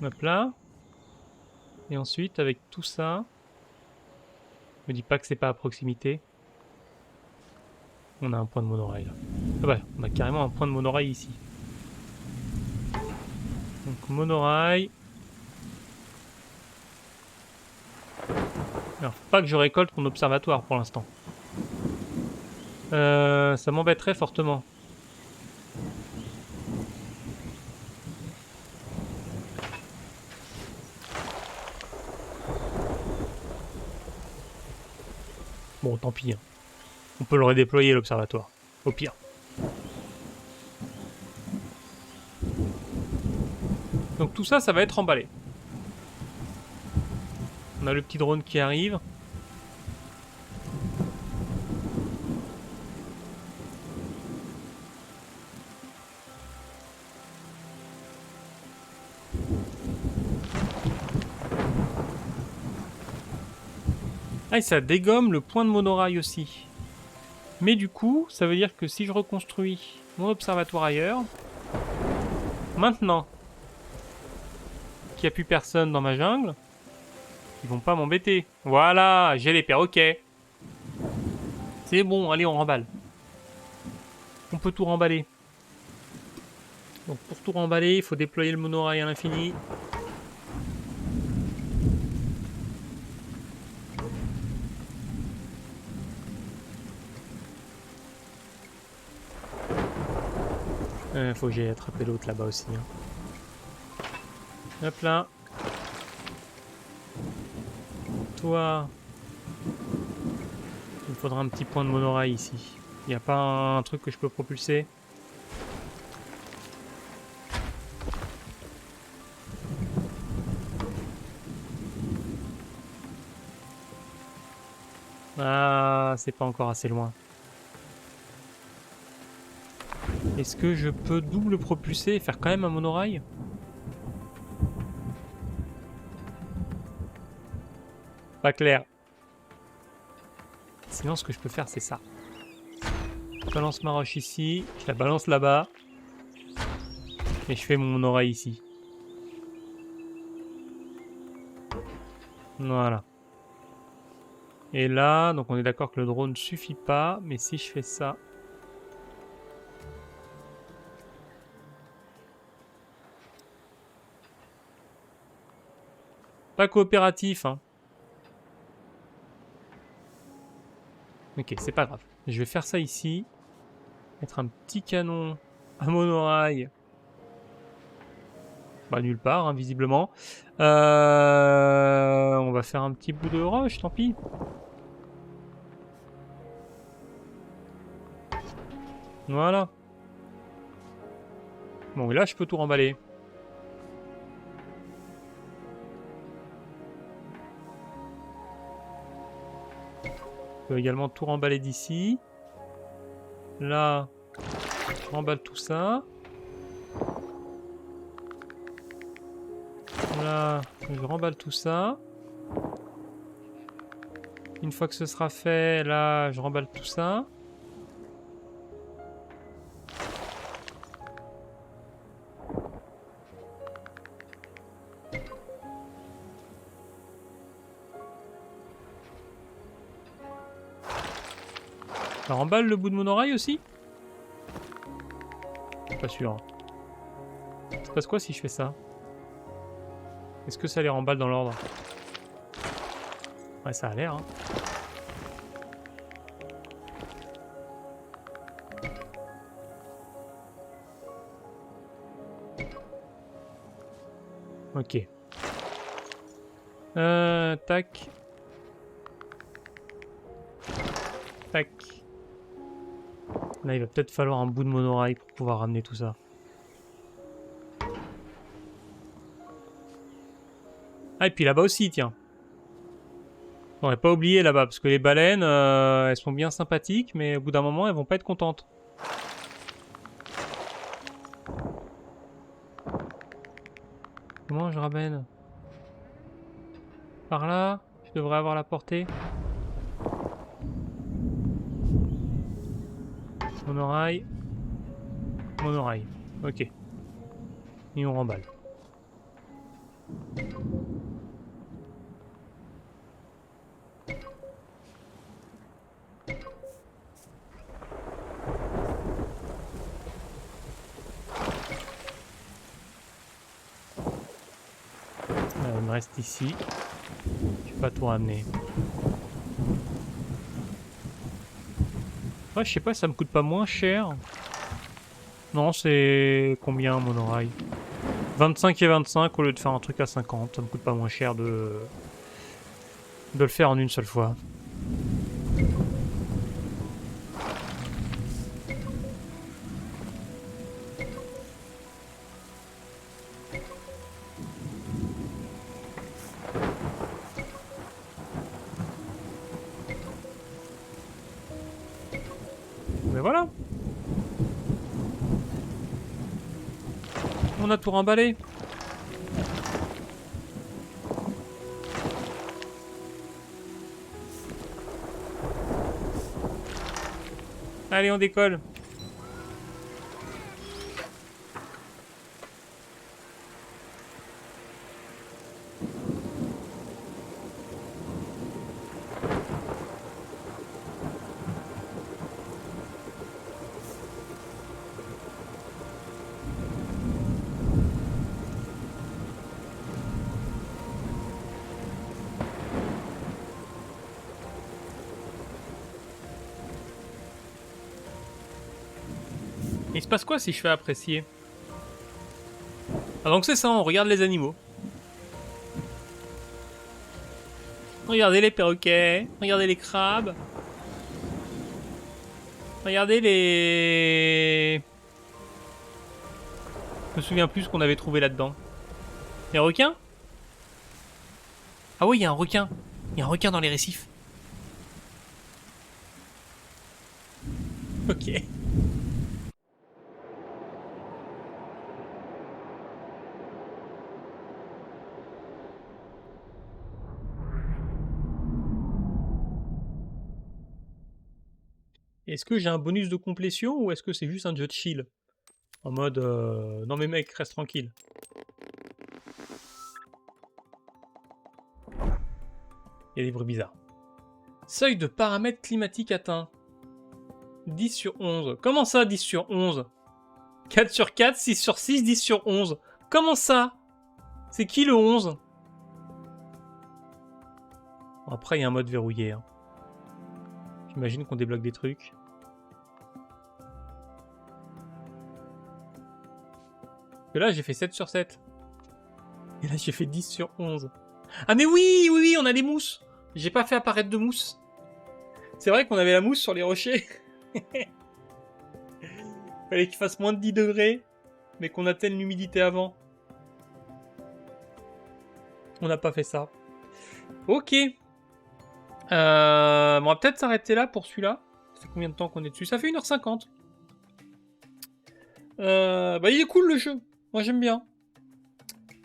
Hop là. Et ensuite, avec tout ça... Me dis pas que c'est pas à proximité. On a un point de monorail là. Ah bah, on a carrément un point de monorail ici. Donc monorail. Alors, faut pas que je récolte mon observatoire pour l'instant. Ça m'embêterait fortement. Bon, tant pis. Hein. On peut le redéployer l'observatoire. Au pire. Donc tout ça, ça va être emballé. On a le petit drone qui arrive. Ah, et ça dégomme le point de monorail aussi. Mais du coup, ça veut dire que si je reconstruis mon observatoire ailleurs, maintenant qu'il n'y a plus personne dans ma jungle, ils vont pas m'embêter. Voilà, j'ai les perroquets. C'est bon, allez, on remballe. On peut tout remballer. Donc pour tout remballer, il faut déployer le monorail à l'infini. Faut que j'aille attraper l'autre là-bas aussi. Hein. Hop là. Toi. Il me faudra un petit point de monorail ici. Il n'y a pas un truc que je peux propulser? Ah, c'est pas encore assez loin. Est-ce que je peux double propulser et faire quand même un monorail? Pas clair. Sinon, ce que je peux faire, c'est ça. Je balance ma roche ici, je la balance là-bas. Et je fais mon monorail ici. Voilà. Et là, donc on est d'accord que le drone ne suffit pas, mais si je fais ça... Pas coopératif, hein. Ok, c'est pas grave. Je vais faire ça ici. Mettre un petit canon à monorail. Bah nulle part, hein, visiblement. On va faire un petit bout de roche, tant pis. Voilà. Bon, et là, je peux tout remballer. peux également tout remballer d'ici. Là, je remballe tout ça. Là, je remballe tout ça. Une fois que ce sera fait, là, je remballe tout ça. Ça remballe le bout de mon oreille aussi? Pas sûr. Ça se passe quoi si je fais ça? Est-ce que ça les remballe dans l'ordre? Ouais, ça a l'air, hein. Ok. Tac. Tac. Là, il va peut-être falloir un bout de mon oreille pour pouvoir ramener tout ça. Ah, et puis là-bas aussi, tiens. On n'a pas oublié là-bas, parce que les baleines, elles sont bien sympathiques, mais au bout d'un moment, elles vont pas être contentes. Comment je ramène? Par là? Je devrais avoir la portée. Mon oreille. Mon oreille. Ok. Et on remballe. Il me reste ici. Je vais pas tout ramener. Ouais, je sais pas, ça me coûte pas moins cher. Non, c'est combien mon oreille? 25 et 25 au lieu de faire un truc à 50. Ça me coûte pas moins cher de le faire en une seule fois. Mais voilà. On a tout remballé. Allez, on décolle. Il se passe quoi si je fais apprécier? Ah donc c'est ça, on regarde les animaux. Regardez les perroquets, regardez les crabes. Regardez les... Je me souviens plus ce qu'on avait trouvé là-dedans. Les requins? Ah oui, il y a un requin. Il y a un requin dans les récifs. Ok. Est-ce que j'ai un bonus de complétion ou est-ce que c'est juste un jeu de chill? En mode, non mais mec, reste tranquille. Il y a des bruits bizarres. Seuil de paramètres climatiques atteint. 10 sur 11. Comment ça, 10 sur 11? 4 sur 4, 6 sur 6, 10 sur 11. Comment ça? C'est qui le 11? Bon, après, il y a un mode verrouillé. Hein. J'imagine qu'on débloque des trucs. Et là, j'ai fait 7 sur 7. Et là, j'ai fait 10 sur 11. Ah mais oui, oui, oui, on a des mousses. J'ai pas fait apparaître de mousse. C'est vrai qu'on avait la mousse sur les rochers. Fallait qu'il fasse moins de 10 degrés, mais qu'on atteigne l'humidité avant. On n'a pas fait ça. Ok. On va peut-être s'arrêter là pour celui-là. Ça fait combien de temps qu'on est dessus? Ça fait 1h50. Bah, il est cool le jeu. Moi, j'aime bien.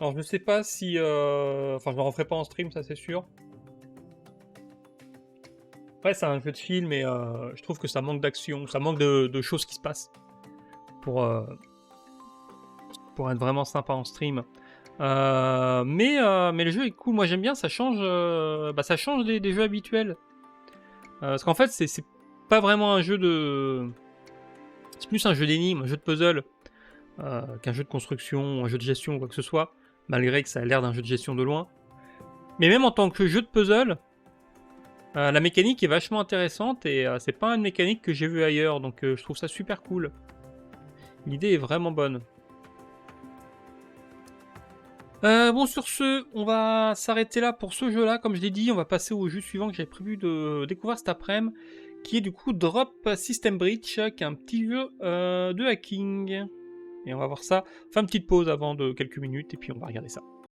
Alors, je ne sais pas si... Enfin, je ne le referai pas en stream, ça c'est sûr. Après, c'est un jeu de film et je trouve que ça manque d'action. Ça manque de choses qui se passent. Pour être vraiment sympa en stream. Mais le jeu est cool. Moi, j'aime bien. Ça change, ça change des jeux habituels. Parce qu'en fait, c'est pas vraiment un jeu de... C'est plus un jeu d'énigmes, un jeu de puzzle, qu'un jeu de construction, un jeu de gestion ou quoi que ce soit, malgré que ça a l'air d'un jeu de gestion de loin. Mais même en tant que jeu de puzzle, la mécanique est vachement intéressante et c'est pas une mécanique que j'ai vue ailleurs, donc je trouve ça super cool. L'idée est vraiment bonne. Bon, sur ce, on va s'arrêter là pour ce jeu-là. Comme je l'ai dit, on va passer au jeu suivant que j'avais prévu de découvrir cet après-midi, qui est du coup Drop System Breach, qui est un petit jeu de hacking. Et on va voir ça. On fait une petite pause avant de quelques minutes, et puis on va regarder ça.